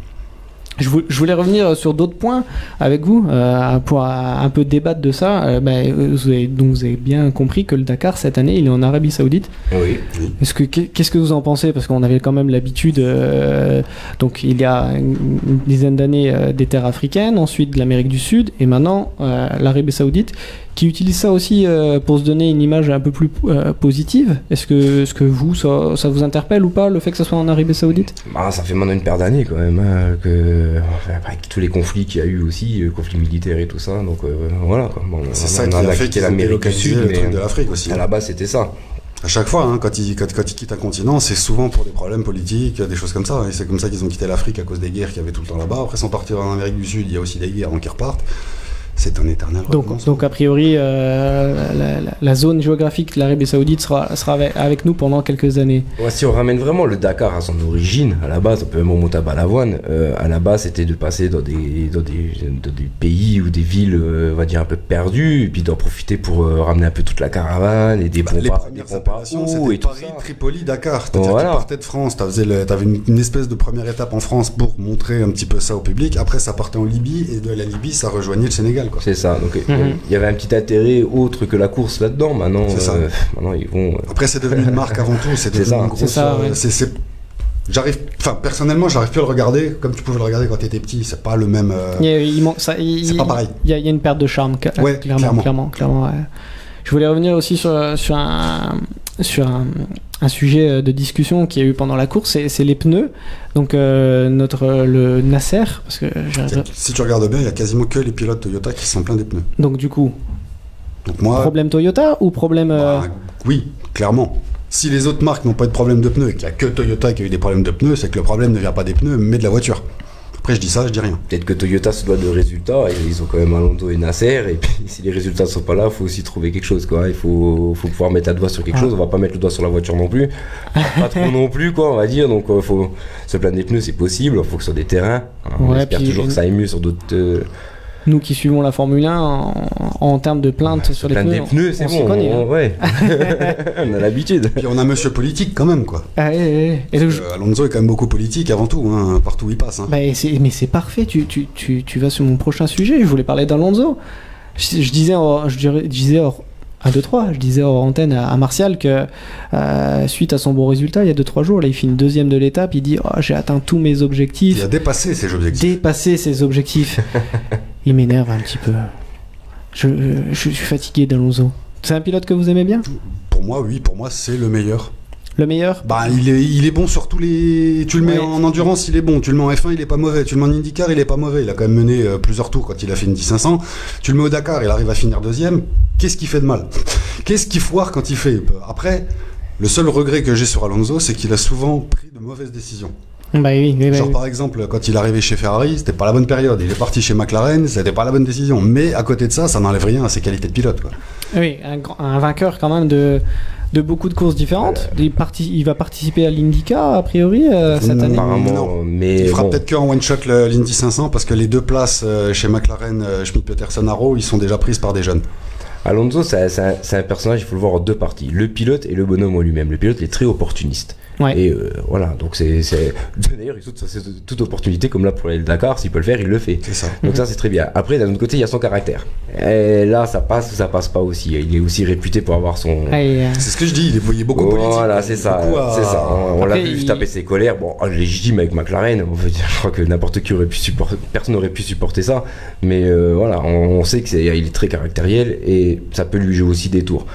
Je voulais revenir sur d'autres points avec vous pour un peu débattre de ça. Vous avez bien compris que le Dakar cette année il est en Arabie Saoudite. Oui. Qu'est-ce que vous en pensez? Parce qu'on avait quand même l'habitude, donc il y a une dizaine d'années des terres africaines, ensuite de l'Amérique du Sud et maintenant l'Arabie Saoudite qui utilise ça aussi pour se donner une image un peu plus positive. Est-ce que vous, ça vous interpelle ou pas le fait que ça soit en Arabie Saoudite? Ça fait maintenant une paire d'années quand même, avec tous les conflits qu'il y a eu aussi, conflits militaires et tout ça, donc voilà. Quoi. Bon, c'est ça qui a fait qu'ils ont délocalisé le truc de l'Afrique aussi. À la base, c'était ça. À chaque fois, quand ils quittent un continent, c'est souvent pour des problèmes politiques, des choses comme ça. Et c'est comme ça qu'ils ont quitté l'Afrique à cause des guerres qu'il y avait tout le temps là-bas. Après, ils sont partis en Amérique du Sud, il y a aussi des guerres, donc ils repartent. C'est un éternel recommencement. Donc a priori, la zone géographique de l'Arabie Saoudite sera avec nous pendant quelques années. Ouais, si on ramène vraiment le Dakar à son origine, à la base, on peut même remonter à Balavoine. À la base, c'était de passer dans des pays ou des villes, on va dire, un peu perdues, et puis d'en profiter pour ramener un peu toute la caravane et des pompes c'était Paris, Tripoli, Dakar. C'est-à-dire qu'ils partaient de France, t'avais une espèce de première étape en France pour montrer un petit peu ça au public. Après, ça partait en Libye, et de la Libye, ça rejoignait le Sénégal. quoi. C'est ça. Donc il y avait un petit intérêt autre que la course là-dedans. Maintenant, maintenant ils vont. Après, c'est devenu une marque avant tout. C'est devenu une grosse. C'est ça. Personnellement, j'arrive plus à le regarder comme tu pouvais le regarder quand tu étais petit. C'est pas le même. C'est pas pareil. Il y a une perte de charme, clairement. Ouais. Je voulais revenir aussi sur un sujet de discussion qu'il y a eu pendant la course, c'est les pneus. Donc le Nasser, parce que si tu regardes bien, il y a quasiment que les pilotes Toyota qui sont pleins des pneus. Donc du coup, moi, problème Toyota ou problème oui, clairement. Si les autres marques n'ont pas de problème de pneus et qu'il n'y a que Toyota qui a eu des problèmes de pneus, c'est que le problème ne vient pas des pneus, mais de la voiture. Après, je dis ça, je dis rien. Peut-être que Toyota se doit de résultats, et ils ont quand même Alonso et Nasser, et puis si les résultats ne sont pas là, il faut aussi trouver quelque chose, quoi. Il faut pouvoir mettre le doigt sur quelque chose, on va pas mettre le doigt sur la voiture non plus, pas trop non plus, quoi, on va dire, donc faut se plaindre des pneus, c'est possible, en fonction des terrains. On espère toujours que ça aille mieux sur d'autres... Nous qui suivons la Formule 1 en termes de plaintes sur les pneus, des pneus, c'est bon, ouais. On a l'habitude. Puis on a monsieur politique quand même, quoi. Et Alonso est quand même beaucoup politique avant tout, hein, partout où il passe. Hein. Mais c'est parfait, tu vas sur mon prochain sujet, je voulais parler d'Alonso. Je disais hors antenne à Martial que suite à son bon résultat, il y a 2-3 jours, là, il finit 2e de l'étape, il dit j'ai atteint tous mes objectifs. Il a dépassé ses objectifs. Il m'énerve un petit peu. Je suis fatigué d'Alonso. C'est un pilote que vous aimez bien ? Pour moi, oui. Pour moi, c'est le meilleur. Le meilleur ? Il est bon sur tous les... Tu le mets en endurance, il est bon. Tu le mets en F1, il est pas mauvais. Tu le mets en IndyCar, il est pas mauvais. Il a quand même mené plusieurs tours quand il a fait une 500. Tu le mets au Dakar, il arrive à finir 2e. Qu'est-ce qui fait de mal ? Qu'est-ce qui foire quand il fait ? Après, le seul regret que j'ai sur Alonso, c'est qu'il a souvent pris de mauvaises décisions. Par exemple, quand il est arrivé chez Ferrari, c'était pas la bonne période. Il est parti chez McLaren, c'était pas la bonne décision. Mais à côté de ça, ça n'enlève rien à ses qualités de pilote, quoi. Oui, un vainqueur quand même de beaucoup de courses différentes. Il va participer à l'IndyCar, a priori, cette année. Non, mais il fera peut-être qu'en one-shot l'Indy 500, parce que les 2 places chez McLaren, Schmidt-Peterson, Arrow, ils sont déjà prises par des jeunes. Alonso, c'est un personnage, il faut le voir en 2 parties. Le pilote et le bonhomme en lui-même. Le pilote est très opportuniste. Ouais. Et voilà, donc d'ailleurs, il saute sur toute opportunité, comme là pour le Dakar, s'il peut le faire, il le fait. C'est ça. Donc ça, c'est très bien. Après, d'un autre côté, il y a son caractère. Et là, ça passe ou ça passe pas aussi. Il est aussi réputé pour avoir son... C'est ce que je dis, il est beaucoup politique. Voilà, c'est ça. C'est ça. On l'a vu taper ses colères. Bon, légitime avec McLaren, on veut dire, je crois que n'importe qui aurait pu supporter, personne n'aurait pu supporter ça. Mais voilà, on sait qu'il est très caractériel et ça peut lui jouer aussi des tours.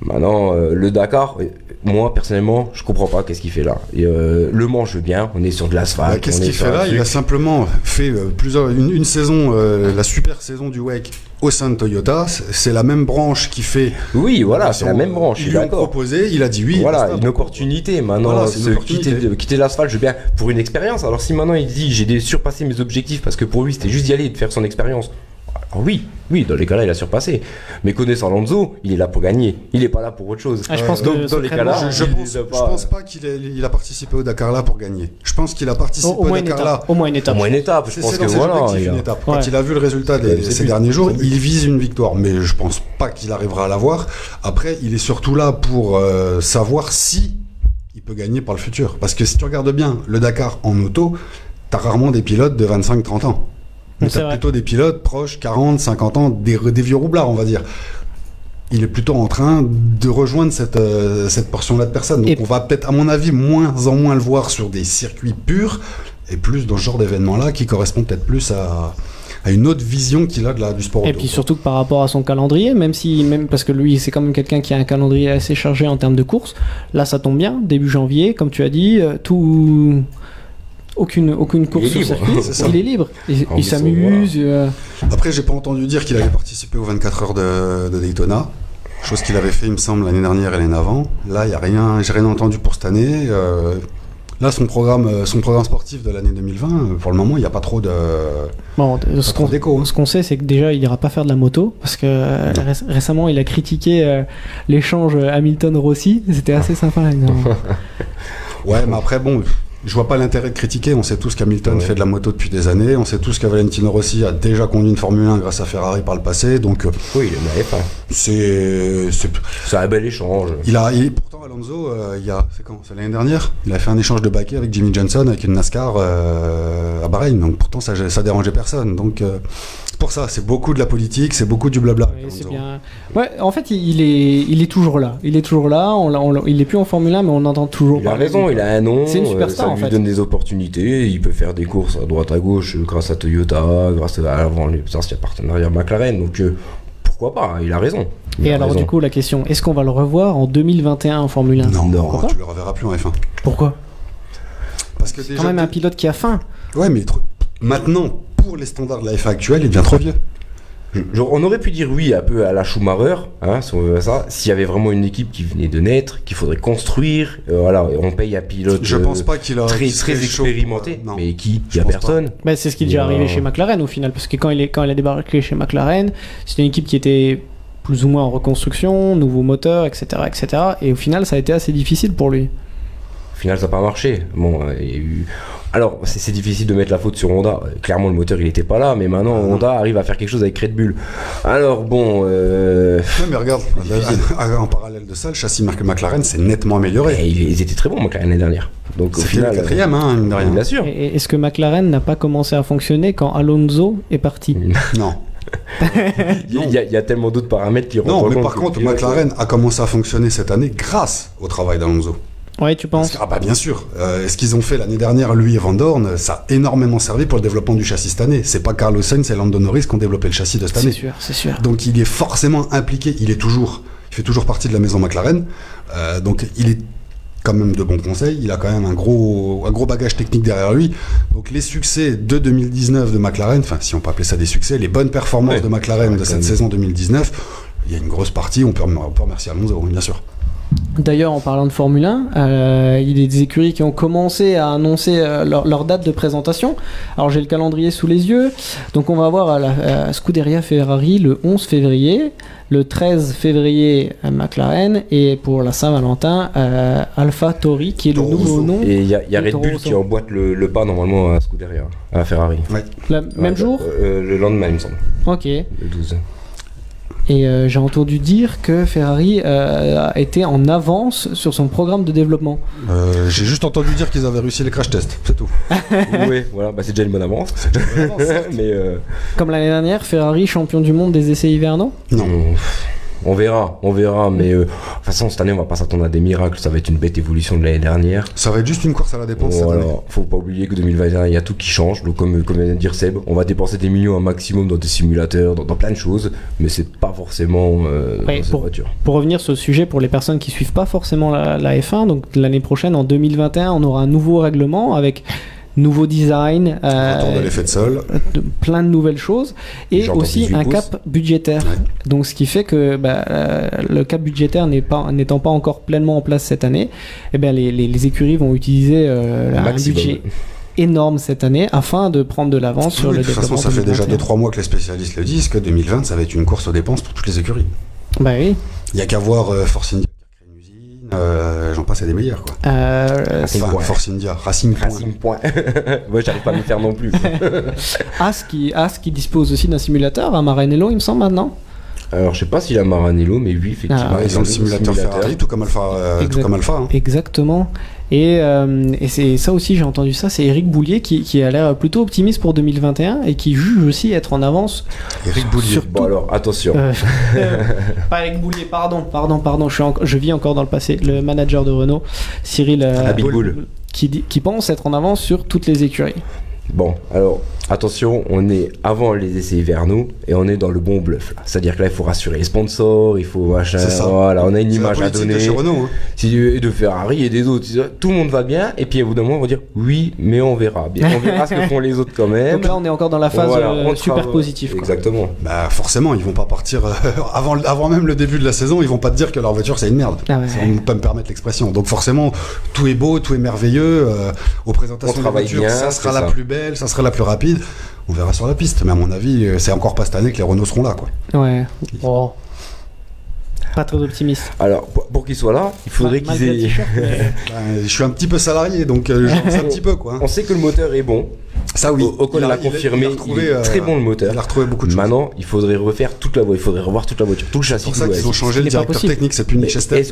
Maintenant, le Dakar, moi personnellement, je comprends pas qu'est-ce qu'il fait là. Le Mans, je veux bien, on est sur de l'asphalte. Qu'est-ce qu'il fait là ? Il a simplement fait une saison, la super saison du WEC au sein de Toyota. C'est la même branche qui fait. Oui, voilà, c'est la même branche. Ils lui ont proposé, il a dit oui. Voilà, une opportunité. Maintenant, quitter l'asphalte, je veux bien pour une expérience. Alors si maintenant il dit j'ai surpassé mes objectifs parce que pour lui c'était juste d'y aller et de faire son expérience. Alors oui, dans les cas-là, il a surpassé. Mais connaissant Alonso, il est là pour gagner. Il n'est pas là pour autre chose. Je pense que dans les cas-là, je pense pas qu'il a participé au Dakar là pour gagner. Je pense qu'il a participé au Dakar là. Au moins une étape. Je pense que voilà. Quand il a vu le résultat ces derniers jours, il vise une victoire. Mais je pense pas qu'il arrivera à l'avoir. Après, il est surtout là pour savoir si il peut gagner par le futur. Parce que si tu regardes bien le Dakar en auto, t'as rarement des pilotes de 25-30 ans. Mais t'as plutôt des pilotes proches, 40, 50 ans, des vieux roublards, on va dire. Il est plutôt en train de rejoindre cette portion-là de personnes. Donc on va peut-être, à mon avis, moins en moins le voir sur des circuits purs et plus dans ce genre d'événements-là qui correspond peut-être plus à une autre vision qu'il a du sport auto. Et puis surtout que par rapport à son calendrier, même parce que lui, c'est quand même quelqu'un qui a un calendrier assez chargé en termes de courses, là ça tombe bien, début janvier, comme tu as dit, aucune course sur circuit, il est libre, il s'amuse. Voilà. Après, j'ai pas entendu dire qu'il avait participé aux 24 heures de Daytona, chose qu'il avait fait, il me semble, l'année dernière et l'année avant. Là, j'ai rien entendu pour cette année. Là, son programme sportif de l'année 2020, pour le moment, il n'y a pas trop de. D'écho. Ce qu'on sait, c'est que déjà, il n'ira pas faire de la moto, parce que récemment, il a critiqué l'échange Hamilton-Rossi. C'était assez sympa. Ouais, mais après, bon. Je vois pas l'intérêt de critiquer. On sait tous qu'Hamilton fait de la moto depuis des années. On sait tous que Valentino Rossi a déjà conduit une Formule 1 grâce à Ferrari par le passé. Donc, oui, il n'avait pas. C'est un bel échange. Pourtant, Alonso, c'est l'année dernière, il a fait un échange de baquets avec Jimmy Johnson avec une NASCAR à Bahreïn, donc pourtant ça dérangeait personne. Donc pour ça, c'est beaucoup de la politique, c'est beaucoup du blabla. Oui, c'est bien. Ouais, en fait, il est toujours là. Il est toujours là. Il est plus en Formule 1, mais on entend toujours. Il a raison, il a un nom. C'est une superstar, ça lui donne des opportunités. Il peut faire des courses à droite à gauche grâce à Toyota, grâce à avant les partenariat McLaren. Donc pourquoi pas, il a raison. Et alors du coup, la question, est-ce qu'on va le revoir en 2021 en Formule 1? Non, tu le reverras plus en F1. Pourquoi? Parce que c'est quand même un pilote qui a faim. Ouais, mais maintenant, pour les standards de la F1 actuelle, il devient trop vieux. On aurait pu dire oui un peu à la Schumacher, hein, si on veut ça, s'il y avait vraiment une équipe qui venait de naître, qu'il faudrait construire, voilà, on paye un pilote je pense pas qu'il a très expérimenté, mais qui il y a personne. Bah, c'est ce qui est déjà arrivé chez McLaren au final, parce que quand il a débarqué chez McLaren, c'était une équipe qui était plus ou moins en reconstruction, nouveau moteur, etc., etc. Et au final, ça a été assez difficile pour lui. Au final, ça n'a pas marché. Bon, il y a eu... Alors, c'est difficile de mettre la faute sur Honda. Clairement, le moteur, il n'était pas là, mais maintenant, Honda arrive à faire quelque chose avec Red Bull. Alors, bon... Ouais, mais regarde, en parallèle de ça, le châssis McLaren s'est nettement amélioré. Et ils étaient très bons, McLaren, l'année dernière. Donc, au final... le quatrième, hein, mine de rien. Bien sûr. Et est-ce que McLaren n'a pas commencé à fonctionner quand Alonso est parti? Non. Il y a tellement d'autres paramètres qui rentrent. Non, mais par contre, McLaren a commencé à fonctionner cette année grâce au travail d'Alonso. Ouais, tu penses? Bah bien sûr. Ce qu'ils ont fait l'année dernière, lui et Van Dorn, ça a énormément servi pour le développement du châssis cette année. C'est pas Carlos Sainz et Lando Norris qui ont développé le châssis de cette année. C'est sûr. Donc il est forcément impliqué. Il fait toujours partie de la maison McLaren. Donc il est quand même de bons conseils. Il a quand même un gros bagage technique derrière lui. Donc les succès de 2019 de McLaren, enfin si on peut appeler ça des succès, les bonnes performances de McLaren de cette saison 2019, il y a une grosse partie. On peut remercier Alonso, bien sûr. D'ailleurs, en parlant de Formule 1, il y a des écuries qui ont commencé à annoncer leur date de présentation. Alors j'ai le calendrier sous les yeux. Donc on va avoir à la Scuderia Ferrari le 11 février, le 13 février McLaren, et pour la Saint-Valentin, Alpha Tauri, qui est le nouveau nom. Et il y a Red Bull qui emboîte le pas normalement à Scuderia, à Ferrari. Ouais. Même jour le lendemain, il me semble. Ok. Le 12. Et j'ai entendu dire que Ferrari a été en avance sur son programme de développement. J'ai juste entendu dire qu'ils avaient réussi les crash tests, c'est tout. Oui, voilà, c'est déjà une bonne avance. Mais comme l'année dernière, Ferrari champion du monde des essais hivernaux? Non. On verra, mais de toute façon cette année on va pas s'attendre à des miracles, ça va être une bête évolution de l'année dernière. Ça va être juste une course à la dépense cette année. Faut pas oublier que 2021 il y a tout qui change, donc comme vient de dire Seb, on va dépenser des millions un maximum dans des simulateurs, dans plein de choses, mais c'est pas forcément cette voiture. Pour revenir sur le sujet, pour les personnes qui suivent pas forcément la F1, donc l'année prochaine en 2021 on aura un nouveau règlement avec nouveau design, retour de l'effet de sol, plein de nouvelles choses, et aussi un cap budgétaire. Ouais. Donc ce qui fait que le cap budgétaire n'étant pas encore pleinement en place cette année, eh bien, les écuries vont utiliser un budget énorme cette année afin de prendre de l'avance sur le développement. De toute façon, ça fait déjà 2-3 mois que les spécialistes le disent, que 2020 ça va être une course aux dépenses pour toutes les écuries. Bah oui. Il n'y a qu'à voir Force India. J'en passe à des meilleurs quoi. Force India, Racing Point. Moi j'arrive pas à me faire non plus. As qui dispose aussi d'un simulateur à Maranello il me semble maintenant. Alors je sais pas s'il a Maranello, mais oui effectivement ils ont le simulateur Ferrari tout comme Alpha. Hein. Exactement. Et c'est ça aussi, j'ai entendu ça, c'est Eric Boulier qui a l'air plutôt optimiste pour 2021 et qui juge aussi être en avance. Eric Boulier. Bon alors attention. Pas Eric Boulier, pardon. Je vis encore dans le passé. Le manager de Renault, Cyril qui pense être en avance sur toutes les écuries. Bon, alors, attention, on est avant les essais hivernaux et on est dans le bon bluff. C'est-à-dire que là, il faut rassurer les sponsors, il faut machin. Voilà, on a une image à donner. De Renault, hein. De Ferrari et des autres. Tout le monde va bien, et puis au bout d'un moment, on va dire oui, mais on verra bien. On verra ce que font les autres quand même. Donc là, on est encore dans la phase super positive. Exactement. Bah, forcément, ils vont pas partir avant même le début de la saison, ils vont pas te dire que leur voiture c'est une merde. Ah ouais. Ça ne peut pas me permettre l'expression. Donc forcément, tout est beau, tout est merveilleux. Aux présentations de la voiture, bien, ça sera la plus belle. Ça sera la plus rapide, on verra sur la piste, mais à mon avis c'est encore pas cette année que les Renault seront là quoi. Ouais. Oh. Pas trop optimiste. Alors, pour qu'ils soient là, il faudrait qu'ils aient... Je suis un petit peu salarié, donc j'en sais un petit peu, quoi. On sait que le moteur est bon. Ça oui, Ocon l'a confirmé, il est très bon le moteur. Il a retrouvé beaucoup de choses. Maintenant, il faudrait refaire toute la voiture, il faudrait revoir toute la voiture, tout le châssis. C'est pour ça qu'ils ont changé le directeur technique, c'est plus Nick Chester. Est-ce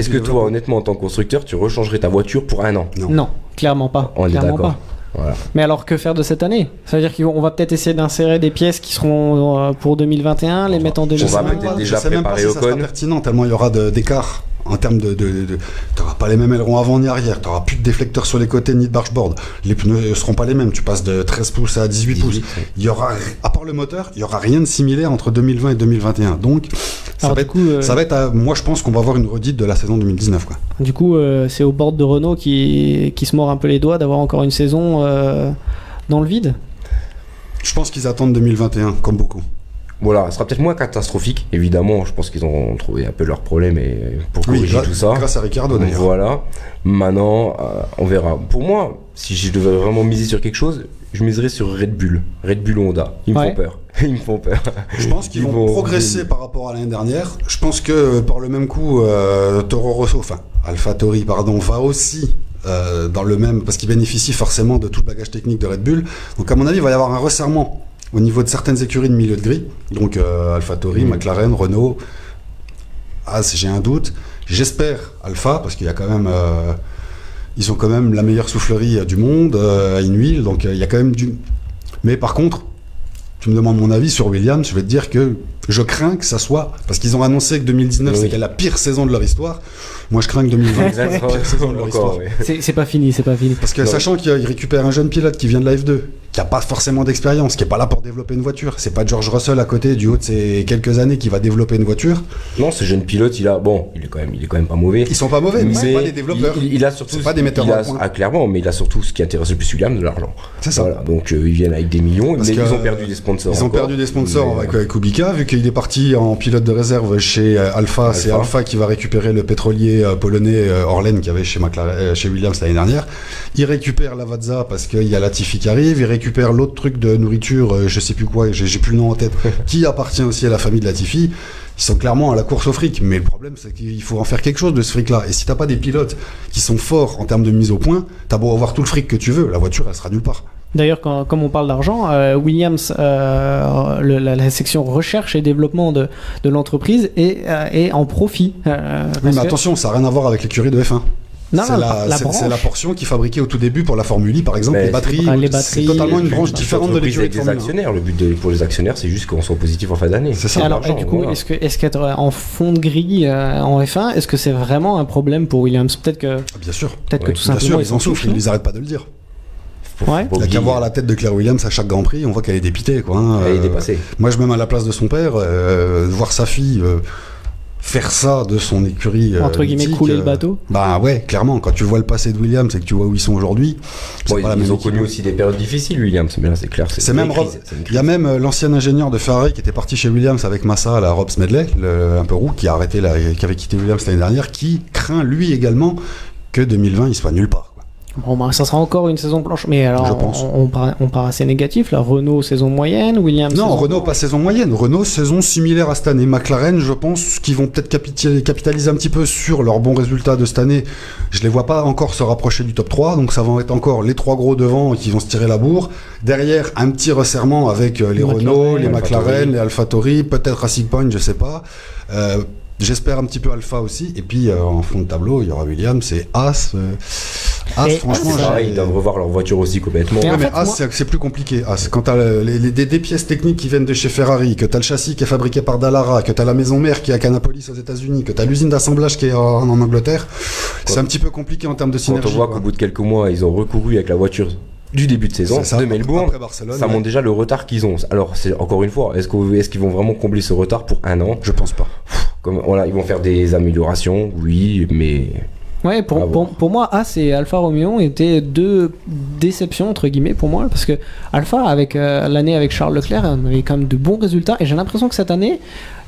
que toi, honnêtement, en tant que constructeur, tu rechangerais ta voiture pour un an? Non, clairement pas. On est d'accord. Voilà. Mais alors que faire de cette année? Ça veut dire qu'on va peut-être essayer d'insérer des pièces qui seront pour 2021, les mettre en 2021. On va peut-être déjà préparer Ocon. Ça sera pertinent tellement il y aura d'écart. En termes t'auras pas les mêmes ailerons avant ni arrière, t'auras plus de déflecteurs sur les côtés ni de dashboard, les pneus seront pas les mêmes, tu passes de 13 pouces à 18 pouces. Il y aura, à part le moteur, il y aura rien de similaire entre 2020 et 2021. Donc ça va être moi je pense qu'on va avoir une redite de la saison 2019 quoi. Du coup c'est au board de Renault qui se mord un peu les doigts d'avoir encore une saison dans le vide. Je pense qu'ils attendent 2021 comme beaucoup. Voilà, ce sera peut-être moins catastrophique, évidemment. Je pense qu'ils ont trouvé un peu leurs problèmes et pour corriger tout ça. Grâce à Ricciardo d'ailleurs. Voilà. Maintenant, on verra. Pour moi, si je devais vraiment miser sur quelque chose, je miserais sur Red Bull Honda. Ils me font peur. Ils me font peur. Je pense qu'ils vont progresser par rapport à l'année dernière. Je pense que par le même coup, AlphaTauri, va aussi dans le même, parce qu'il bénéficie forcément de tout le bagage technique de Red Bull. Donc à mon avis, il va y avoir un resserrement au niveau de certaines écuries de milieu de grille, donc AlphaTauri, McLaren, Renault, j'ai un doute. J'espère Alpha, parce qu'il y a quand même, ils ont quand même la meilleure soufflerie du monde à Inwil, donc il y a quand même du. Mais par contre, tu me demandes mon avis sur Williams, je vais te dire que je crains que ça soit, parce qu'ils ont annoncé que 2019 c'était la pire saison de leur histoire. Moi je crains que 2020 c'est la pire saison de leur histoire. C'est pas fini. Parce que sachant qu'ils récupèrent un jeune pilote qui vient de la F2, qui a pas forcément d'expérience, qui est pas là pour développer une voiture, c'est pas George Russell à côté du haut de ses quelques années qui va développer une voiture. Non, ce jeune pilote, il est quand même pas mauvais. Ils sont pas mauvais, mais c'est pas des développeurs. Il a surtout pas des metteurs en point. Ah, clairement, mais il a surtout ce qui intéresse le plus Williams, de l'argent. C'est ça. Voilà, donc ils viennent avec des millions, mais ils ont perdu des sponsors. Ils ont perdu des sponsors avec Kubica, vu qu'il est parti en pilote de réserve chez Alpha. C'est Alpha qui va récupérer le pétrolier polonais Orlen qui avait chez Williams l'année dernière. Il récupère Lavazza parce qu'il y a Latifi qui arrive. Il récupère l'autre truc de nourriture, je sais plus quoi, j'ai plus le nom en tête, qui appartient aussi à la famille de Latifi. Ils sont clairement à la course au fric, mais le problème c'est qu'il faut en faire quelque chose de ce fric là. Et si t'as pas des pilotes qui sont forts en termes de mise au point, t'as beau avoir tout le fric que tu veux, la voiture elle sera nulle part. D'ailleurs, comme on parle d'argent, Williams, la section recherche et développement de l'entreprise est en profit. Oui, mais attention, ça n'a rien à voir avec l'écurie de F1. C'est la portion qui fabriquait au tout début pour la Formule I, par exemple, les batteries. C'est totalement une branche différente de l'écurie de Formule 1. Actionnaires. Le but pour les actionnaires, c'est juste qu'on soit positif en fin d'année. C'est ça. Alors, du coup, est-ce qu'être en fond de grille en F1, est-ce que c'est vraiment un problème pour Williams? Peut-être que. Bien sûr. Peut-être que tout simplement ils en souffrent. Ils n'arrêtent pas de le dire. Ouais. Il n'y a qu'à voir la tête de Claire Williams à chaque Grand Prix, on voit qu'elle est dépitée, quoi. Elle est dépassée. Moi, je me mets à la place de son père, voir sa fille faire ça de son écurie. Entre guillemets, couler le bateau. Bah ouais, clairement, quand tu vois le passé de Williams et que tu vois où ils sont aujourd'hui. Ils ont connu aussi des périodes difficiles, Williams, mais là c'est clair. Il y a même l'ancien ingénieur de Ferrari qui était parti chez Williams avec Massa, la Rob Smedley, un peu roux, qui avait quitté Williams l'année dernière, qui craint lui également que 2020 il soit nulle part. Bon, bah, ça sera encore une saison blanche. Mais alors, on part assez négatif. Là, Renault, saison moyenne. Williams. Non, Renault, pas saison moyenne. Renault, saison similaire à cette année. McLaren, je pense qu'ils vont peut-être capitaliser un petit peu sur leurs bons résultats de cette année. Je les vois pas encore se rapprocher du top 3. Donc, ça va être encore les trois gros devant qui vont se tirer la bourre. Derrière, un petit resserrement avec les Renault, les McLaren, les AlphaTauri, peut-être Racing Point, je sais pas. J'espère un petit peu Alpha aussi. Et puis, en fond de tableau, il y aura Williams et As. Franchement, ils doivent revoir leur voiture aussi complètement. Ouais, mais As, c'est plus compliqué. As, quand t'as des pièces techniques qui viennent de chez Ferrari, que t'as le châssis qui est fabriqué par Dallara, que t'as la maison mère qui est à Canapolis aux États-Unis, que t'as l'usine d'assemblage qui est en Angleterre, c'est un petit peu compliqué en termes de synergie. Quand on voit qu'au bout de quelques mois, ils ont recouru avec la voiture du début de saison de Melbourne, ça montre déjà le retard qu'ils ont. Alors, c'est encore une fois, est-ce qu'ils vont vraiment combler ce retard pour un an? Je pense pas. Ils vont faire des améliorations, oui, mais. Ouais, pour moi, As et Alfa Romeo étaient deux déceptions entre guillemets pour moi, parce que Alfa avec l'année avec Charles Leclerc, on avait quand même de bons résultats, et j'ai l'impression que cette année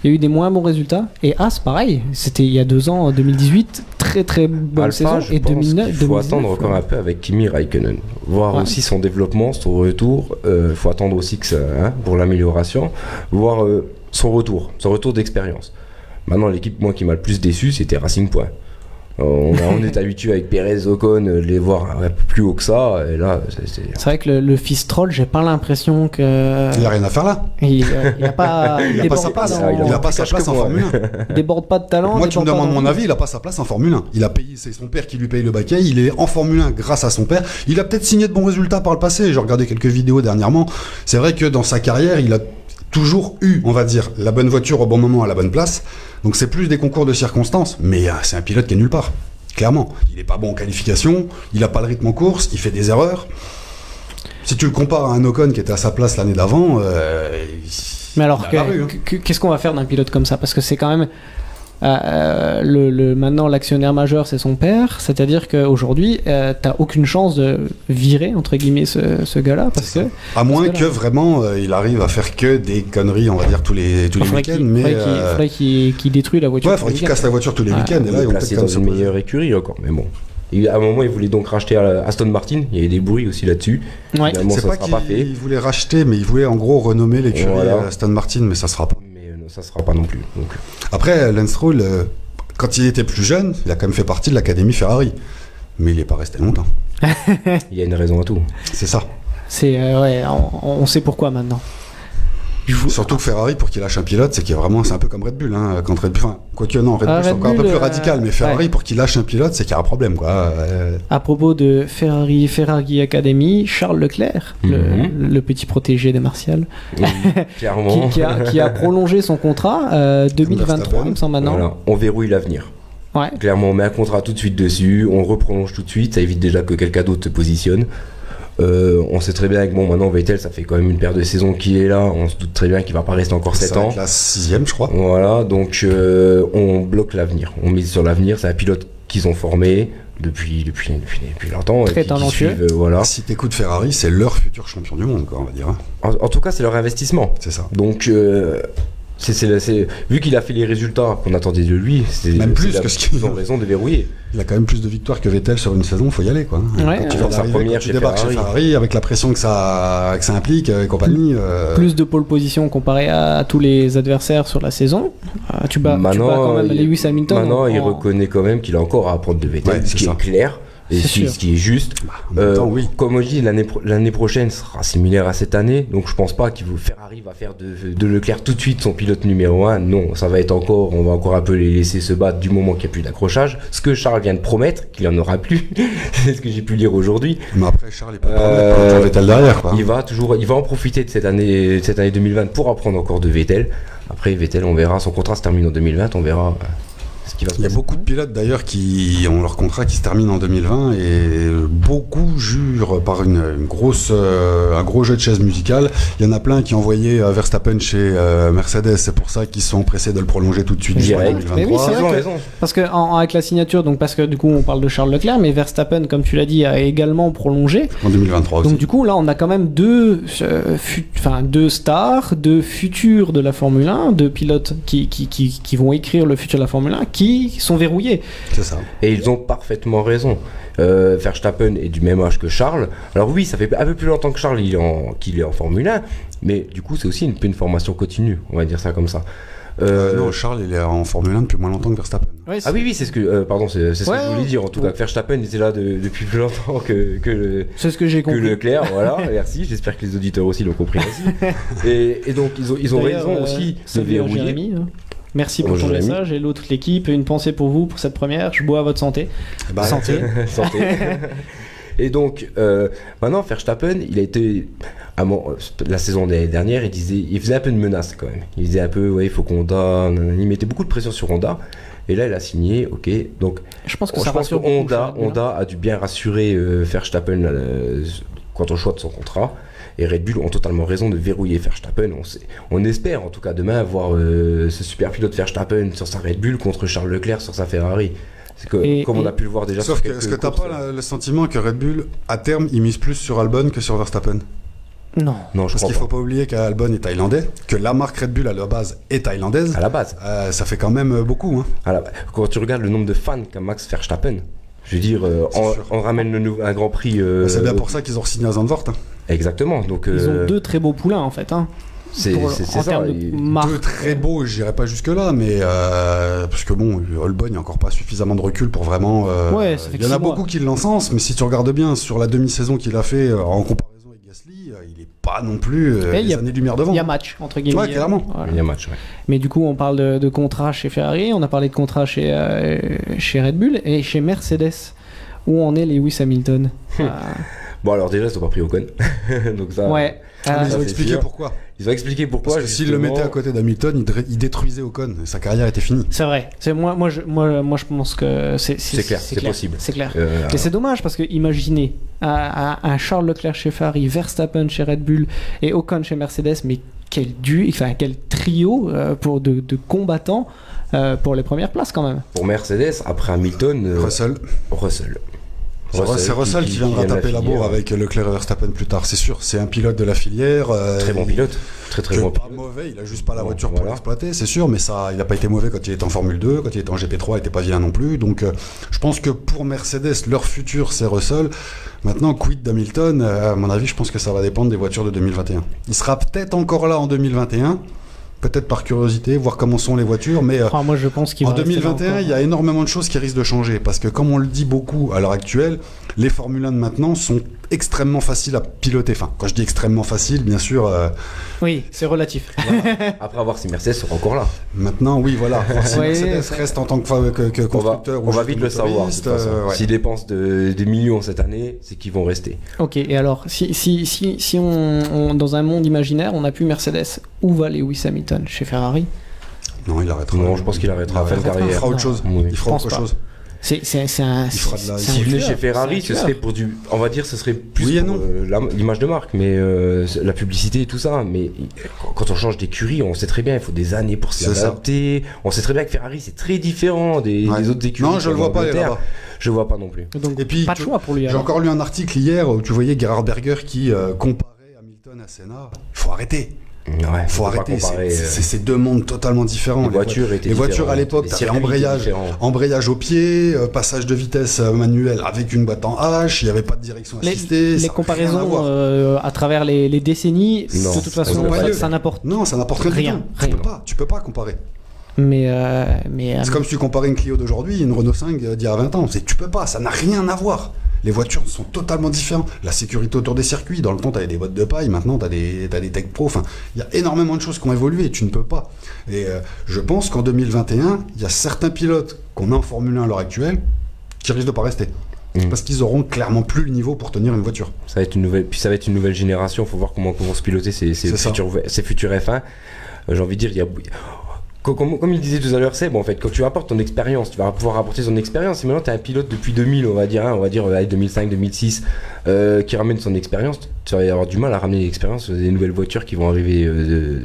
il y a eu des moins bons résultats. Et As, pareil, c'était il y a 2 ans, en 2018, très très bonne Alpha, saison. Et 2009, il faut attendre encore un peu avec Kimi Räikkönen, voir aussi son développement, son retour. Il faut attendre aussi que ça, pour l'amélioration, voir son retour d'expérience. Maintenant, l'équipe, moi, qui m'a le plus déçu, c'était Racing Point. On est habitué avec Pérez, Ocon, les voir un peu plus haut que ça. Et là, c'est vrai que le fils Troll, j'ai pas l'impression que. Il a rien à faire là. Il a pas. Il a pas sa place. Il a pas sa place en Formule 1. Il déborde pas de talent. Moi, tu me demandes mon avis, il a pas sa place en Formule 1. Il a payé, c'est son père qui lui paye le baquet. Il est en Formule 1 grâce à son père. Il a peut-être signé de bons résultats par le passé. J'ai regardé quelques vidéos dernièrement. C'est vrai que dans sa carrière, il a toujours eu, on va dire, la bonne voiture au bon moment à la bonne place. Donc c'est plus des concours de circonstances, mais c'est un pilote qui est nulle part. Clairement, il est pas bon en qualification, il a pas le rythme en course, il fait des erreurs. Si tu le compares à un Ocon qui était à sa place l'année d'avant, mais alors qu'est-ce qu'on va faire d'un pilote comme ça? Parce que c'est quand même maintenant l'actionnaire majeur c'est son père, c'est-à-dire qu'aujourd'hui t'as aucune chance de virer entre guillemets ce gars-là parce que à moins que vraiment il arrive à faire que des conneries, on va dire tous les week-ends, mais faudrait qu'il détruise la voiture. Ouais, faudrait qu'il casse la voiture tous les week-ends et là ils vont peut-être dans une meilleure écurie encore, mais bon. À un moment, il voulait donc racheter Aston Martin. Il y avait des bruits aussi là-dessus. Ouais. C'est pas qu'il voulait racheter, mais il voulait en gros renommer l'écurie Aston Martin, mais ça sera pas. Ça sera pas non plus. Donc. Après, Lance Stroll, quand il était plus jeune, il a quand même fait partie de l'académie Ferrari, mais il n'est pas resté longtemps. Il y a une raison à tout. C'est ça. C'est on sait pourquoi maintenant. Surtout que Ferrari, pour qu'il lâche un pilote, c'est c'est un peu comme Red Bull. Hein, quand Red Bull, quoique non, Red Bull c'est encore un peu plus radical, mais Ferrari, pour qu'il lâche un pilote, c'est qu'il y a un problème, quoi. À propos de Ferrari Academy, Charles Leclerc, le petit protégé des Martial, clairement, qui a prolongé son contrat 2023, il me semble maintenant. Voilà, on verrouille l'avenir. Ouais. Clairement, on met un contrat tout de suite dessus, on reprolonge tout de suite, ça évite déjà que quelqu'un d'autre se positionne. On sait très bien que maintenant Vettel, ça fait quand même une paire de saisons qu'il est là, on se doute très bien qu'il va pas rester encore 7 ans. C'est la 6e, je crois. Voilà, donc on bloque l'avenir, on mise sur l'avenir, c'est un pilote qu'ils ont formé depuis longtemps. Très talentueux. Voilà. Si t'écoutes Ferrari, c'est leur futur champion du monde, quoi, on va dire. En tout cas, c'est leur investissement. C'est ça. Donc vu qu'il a fait les résultats qu'on attendait de lui, même plus que ce qu'ils ont raison de verrouiller. Il a quand même plus de victoires que Vettel sur une saison, faut y aller, quoi. Ouais, quand tu débarques chez Ferrari avec la pression que ça implique et compagnie. Plus de pole position comparé à tous les adversaires sur la saison. Tu bats quand même Lewis Hamilton. Maintenant, il reconnaît quand même qu'il a encore à apprendre de Vettel, ce qui est clair. Et ce qui est juste, oui. Comme je dis, l'année prochaine sera similaire à cette année, donc je pense pas qu'il Ferrari va faire de Leclerc tout de suite son pilote numéro 1. Non, ça va être on va encore un peu les laisser se battre du moment qu'il n'y a plus d'accrochage. Ce que Charles vient de promettre, qu'il n'y en aura plus, c'est ce que j'ai pu lire aujourd'hui. Mais après, Charles il peut promettre Vettel derrière, quoi. Il va en profiter de cette année 2020 pour apprendre encore de Vettel. Après, Vettel, on verra, son contrat se termine en 2020, on verra. Il y a beaucoup de pilotes d'ailleurs qui ont leur contrat qui se termine en 2020 et beaucoup jurent par un gros jeu de chaises musicales. Il y en a plein qui ont envoyé Verstappen chez Mercedes, c'est pour ça qu'ils sont pressés de le prolonger tout de suite jusqu'en 2023. Mais oui, c'est vrai parce que avec la signature, donc parce que du coup on parle de Charles Leclerc, mais Verstappen, comme tu l'as dit, a également prolongé en 2023 aussi. Donc du coup là on a quand même deux stars, deux futurs de la Formule 1, deux pilotes qui vont écrire le futur de la Formule 1 qui sont verrouillés. C'est ça. Et ils ont parfaitement raison. Verstappen est du même âge que Charles. Alors oui, ça fait un peu plus longtemps que Charles qu'il est en Formule 1, mais du coup c'est aussi une formation continue, on va dire ça comme ça. Non, Charles il est en Formule 1 depuis moins longtemps que Verstappen. Oui, c'est ce que c'est ce que je voulais dire. En tout cas, Verstappen était là depuis plus longtemps c'est ce que j'ai compris. Que Leclerc. Voilà, merci. J'espère que les auditeurs aussi l'ont compris aussi. et donc ils ont raison aussi de verrouiller. Jérémy, merci pour ton message et l'autre l'équipe, une pensée pour vous pour cette première. Je bois à votre santé. Santé. Santé. Et donc maintenant Verstappen, il a été la saison dernière, il faisait un peu de menace quand même. Il disait un peu il faut qu'Honda, il mettait beaucoup de pression sur Honda. Et là, il a signé, ok. Donc, je pense que Honda a dû bien rassurer Verstappen quant au choix de son contrat. Et Red Bull ont totalement raison de verrouiller Verstappen. On espère en tout cas demain voir ce super pilote Verstappen sur sa Red Bull contre Charles Leclerc sur sa Ferrari. Comme on a pu le voir déjà. Sauf est-ce que t'as pas le sentiment que Red Bull, à terme, il mise plus sur Albon que sur Verstappen? Non, parce qu'il faut pas oublier qu'Albon est thaïlandais, que la marque Red Bull à la base est thaïlandaise. À la base. Ça fait quand même beaucoup. Hein. Quand tu regardes le nombre de fans qu'a Max Verstappen, je veux dire, on ramène un Grand Prix. C'est bien pour ça qu'ils ont re-signé à Zandvoort. Hein. Exactement. Donc, ils ont deux très beaux poulains en fait. Hein. C'est en ça. termes de marque. De très beau, je n'irai pas jusque-là, mais parce que bon, Albon, il n'y a encore pas suffisamment de recul pour vraiment. Ouais, ça fait il y en a beaucoup qui l'encensent, mais si tu regardes bien sur la demi-saison qu'il a fait en comparaison avec Gasly, il n'est pas non plus des années-lumière devant. Il y a match, entre guillemets. Ouais, clairement. Il y a match, ouais. Mais du coup, on parle de contrat chez Ferrari, on a parlé de contrat chez Red Bull et chez Mercedes. Où en est Lewis Hamilton? Bon, alors déjà, ils n'ont pas pris Ocon. Donc ça. Ouais. Ils ont expliqué pourquoi. Ils ont expliqué pourquoi. Parce que s'ils le mettaient à côté d'Hamilton, il détruisait Ocon. Sa carrière était finie. C'est vrai. Moi, je pense que c'est clair, c'est possible. C'est clair. Et c'est dommage parce que imaginez un Charles Leclerc chez Ferrari, Verstappen chez Red Bull et Ocon chez Mercedes, mais quel trio de combattants pour les premières places quand même. Pour Mercedes, après Hamilton, Russell. C'est Russell qui viendra taper la bourre avec Leclerc et Verstappen plus tard, c'est sûr. C'est un pilote de la filière. Très bon pilote. Très bon pas pilote. Mauvais, il a juste pas la voiture pour l'exploiter, c'est sûr, mais ça, il n'a pas été mauvais quand il était en Formule 2, quand il était en GP3, il n'était pas vilain non plus. Donc je pense que pour Mercedes, leur futur, c'est Russell. Maintenant, quid d'Hamilton, à mon avis, je pense que ça va dépendre des voitures de 2021. Il sera peut-être encore là en 2021. Peut-être par curiosité, voir comment sont les voitures, mais moi, je pense qu'il en 2021, il y a énormément de choses qui risquent de changer, parce que comme on le dit beaucoup à l'heure actuelle, les Formule 1 de maintenant sont extrêmement faciles à piloter. Enfin, quand je dis extrêmement facile, bien sûr... Oui, c'est relatif. Voilà. Après, à voir si Mercedes sera encore là. Maintenant, oui, voilà. Si Mercedes reste en tant que constructeur... On va vite le savoir, de toute façon. Ouais. S'ils dépensent des millions cette année, c'est qu'ils vont rester. Ok, et alors, si on dans un monde imaginaire, on n'a plus Mercedes, où va Lewis Hamilton? Chez Ferrari? Non, il arrêtera. Non, je pense qu'il arrêtera à fin de carrière. Il fera autre chose. Oui. Il fera autre chose. S'il venait chez Ferrari, ce serait pour on va dire, ce serait plus pour l'image de marque, mais la publicité et tout ça. Mais quand on change d'écurie, on sait très bien, il faut des années pour s'adapter. On sait très bien que Ferrari, c'est très différent des autres écuries. Non, je le vois pas là-bas. Je vois pas non plus. Donc, et puis, pas de choix pour lui. J'ai encore lu un article hier où tu voyais Gerhard Berger qui comparait Hamilton à Senna. Il faut arrêter. Ouais, faut arrêter, c'est deux mondes totalement différents. Les voitures à l'époque, t'avais embrayage au pied, passage de vitesse manuel avec une boîte en H, il n'y avait pas de direction assistée. Les comparaisons à travers les décennies, de toute façon, ça n'apporte rien. Tu peux pas comparer. Mais c'est comme si tu comparais une Clio d'aujourd'hui et une Renault 5 d'il y a 20 ans. Tu peux pas, ça n'a rien à voir. Les voitures sont totalement différentes. La sécurité autour des circuits, dans le temps, tu avais des boîtes de paille, maintenant, tu as des Tech Pro. Enfin, il y a énormément de choses qui ont évolué, tu ne peux pas. Et je pense qu'en 2021, il y a certains pilotes qu'on a en Formule 1 à l'heure actuelle qui risquent de pas rester. Parce qu'ils auront clairement plus le niveau pour tenir une voiture. Ça va être une nouvelle génération, il faut voir comment vont se piloter ces futurs F1. J'ai envie de dire, il y a... Comme il disait tout à l'heure, c'est bon en fait, quand tu apportes ton expérience, tu vas pouvoir apporter ton expérience. Et maintenant, tu es un pilote depuis 2000, on va dire 2005, 2006, qui ramène son expérience. Tu vas avoir du mal à ramener l'expérience des nouvelles voitures qui vont arriver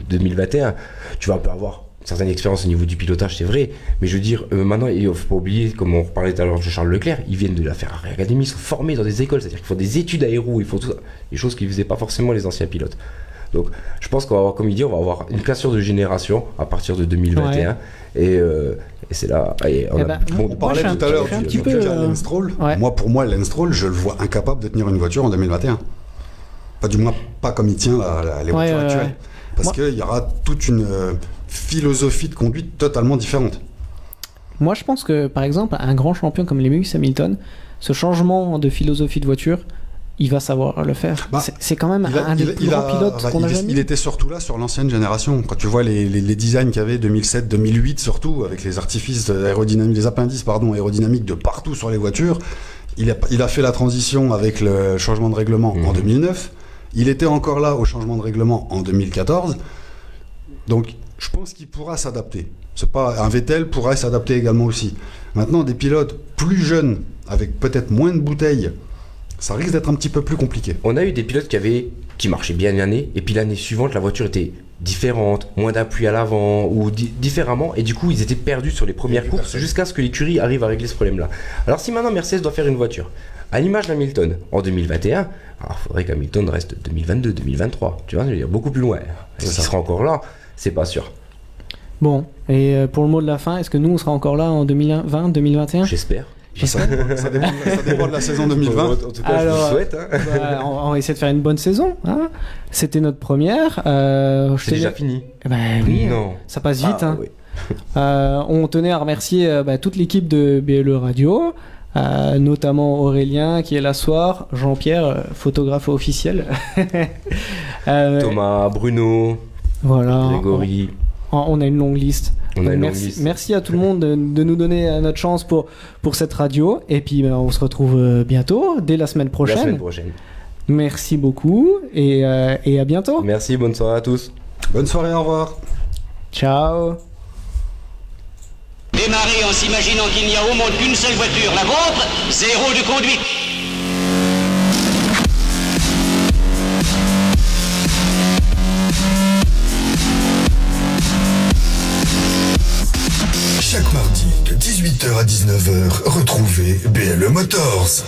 2021. Tu vas avoir certaines expériences au niveau du pilotage, c'est vrai, mais je veux dire, maintenant, il ne faut pas oublier, comme on parlait tout à l'heure de Charles Leclerc, ils viennent de la Ferrari Academy, ils sont formés dans des écoles, c'est-à-dire qu'ils font des études aéro, ils font tout ça, des choses qu'ils ne faisaient pas forcément les anciens pilotes. Donc je pense qu'on va avoir, comme il dit, on va avoir une cassure de génération à partir de 2021. Ouais. Et c'est là. On parlait tout à l'heure du Lance Stroll. Ouais. Pour moi, Lance Stroll, je le vois incapable de tenir une voiture en 2021. Pas du moins pas comme il tient les voitures actuelles. Parce qu'il y aura toute une philosophie de conduite totalement différente. Moi, je pense que, par exemple, un grand champion comme Lewis Hamilton, ce changement de philosophie de voiture, il va savoir le faire. C'est quand même un des plus grands pilotes qu'on a jamais. Il était surtout là sur l'ancienne génération. Quand tu vois les designs qu'il y avait 2007, 2008 surtout, avec les artifices aérodynamiques, les appendices aérodynamiques de partout sur les voitures, il a fait la transition avec le changement de règlement en 2009. Il était encore là au changement de règlement en 2014. Donc, je pense qu'il pourra s'adapter. C'est pas un Vettel pourrait s'adapter également aussi. Maintenant, des pilotes plus jeunes, avec peut-être moins de bouteilles, ça risque d'être un petit peu plus compliqué. On a eu des pilotes qui marchaient bien l'année, et puis l'année suivante, la voiture était différente, moins d'appui à l'avant, ou différemment, et du coup, ils étaient perdus sur les premières courses, jusqu'à ce que l'écurie arrive à régler ce problème-là. Alors, si maintenant Mercedes doit faire une voiture, à l'image d'Hamilton, en 2021, alors il faudrait qu'Hamilton reste 2022, 2023, tu vois, je veux dire, beaucoup plus loin. Est-ce qu'il sera encore là? C'est pas sûr. Bon, et pour le mot de la fin, est-ce que nous, on sera encore là en 2020, 2021? J'espère. J'espère. Ça dépend de la saison 2020. En tout cas, alors, je vous le souhaite. Hein. Bah, on va essayer de faire une bonne saison. Hein. C'était notre première. C'est déjà fini. Bah oui, non. Ça passe vite. Hein. Oui. On tenait à remercier toute l'équipe de BLE Radio, notamment Aurélien qui est là ce soir, Jean-Pierre, photographe officiel, Thomas, Bruno, voilà, Grégory. On a une longue liste. Merci à tout le monde de nous donner notre chance pour cette radio. Et puis on se retrouve bientôt, dès la semaine prochaine. Merci beaucoup et à bientôt. Merci, bonne soirée à tous. Bonne soirée, au revoir. Ciao. Démarrer en s'imaginant qu'il n'y a au monde qu'une seule voiture, la vôtre, 0 de conduite. Chaque mardi de 18h à 19h, retrouvez BLE Motors.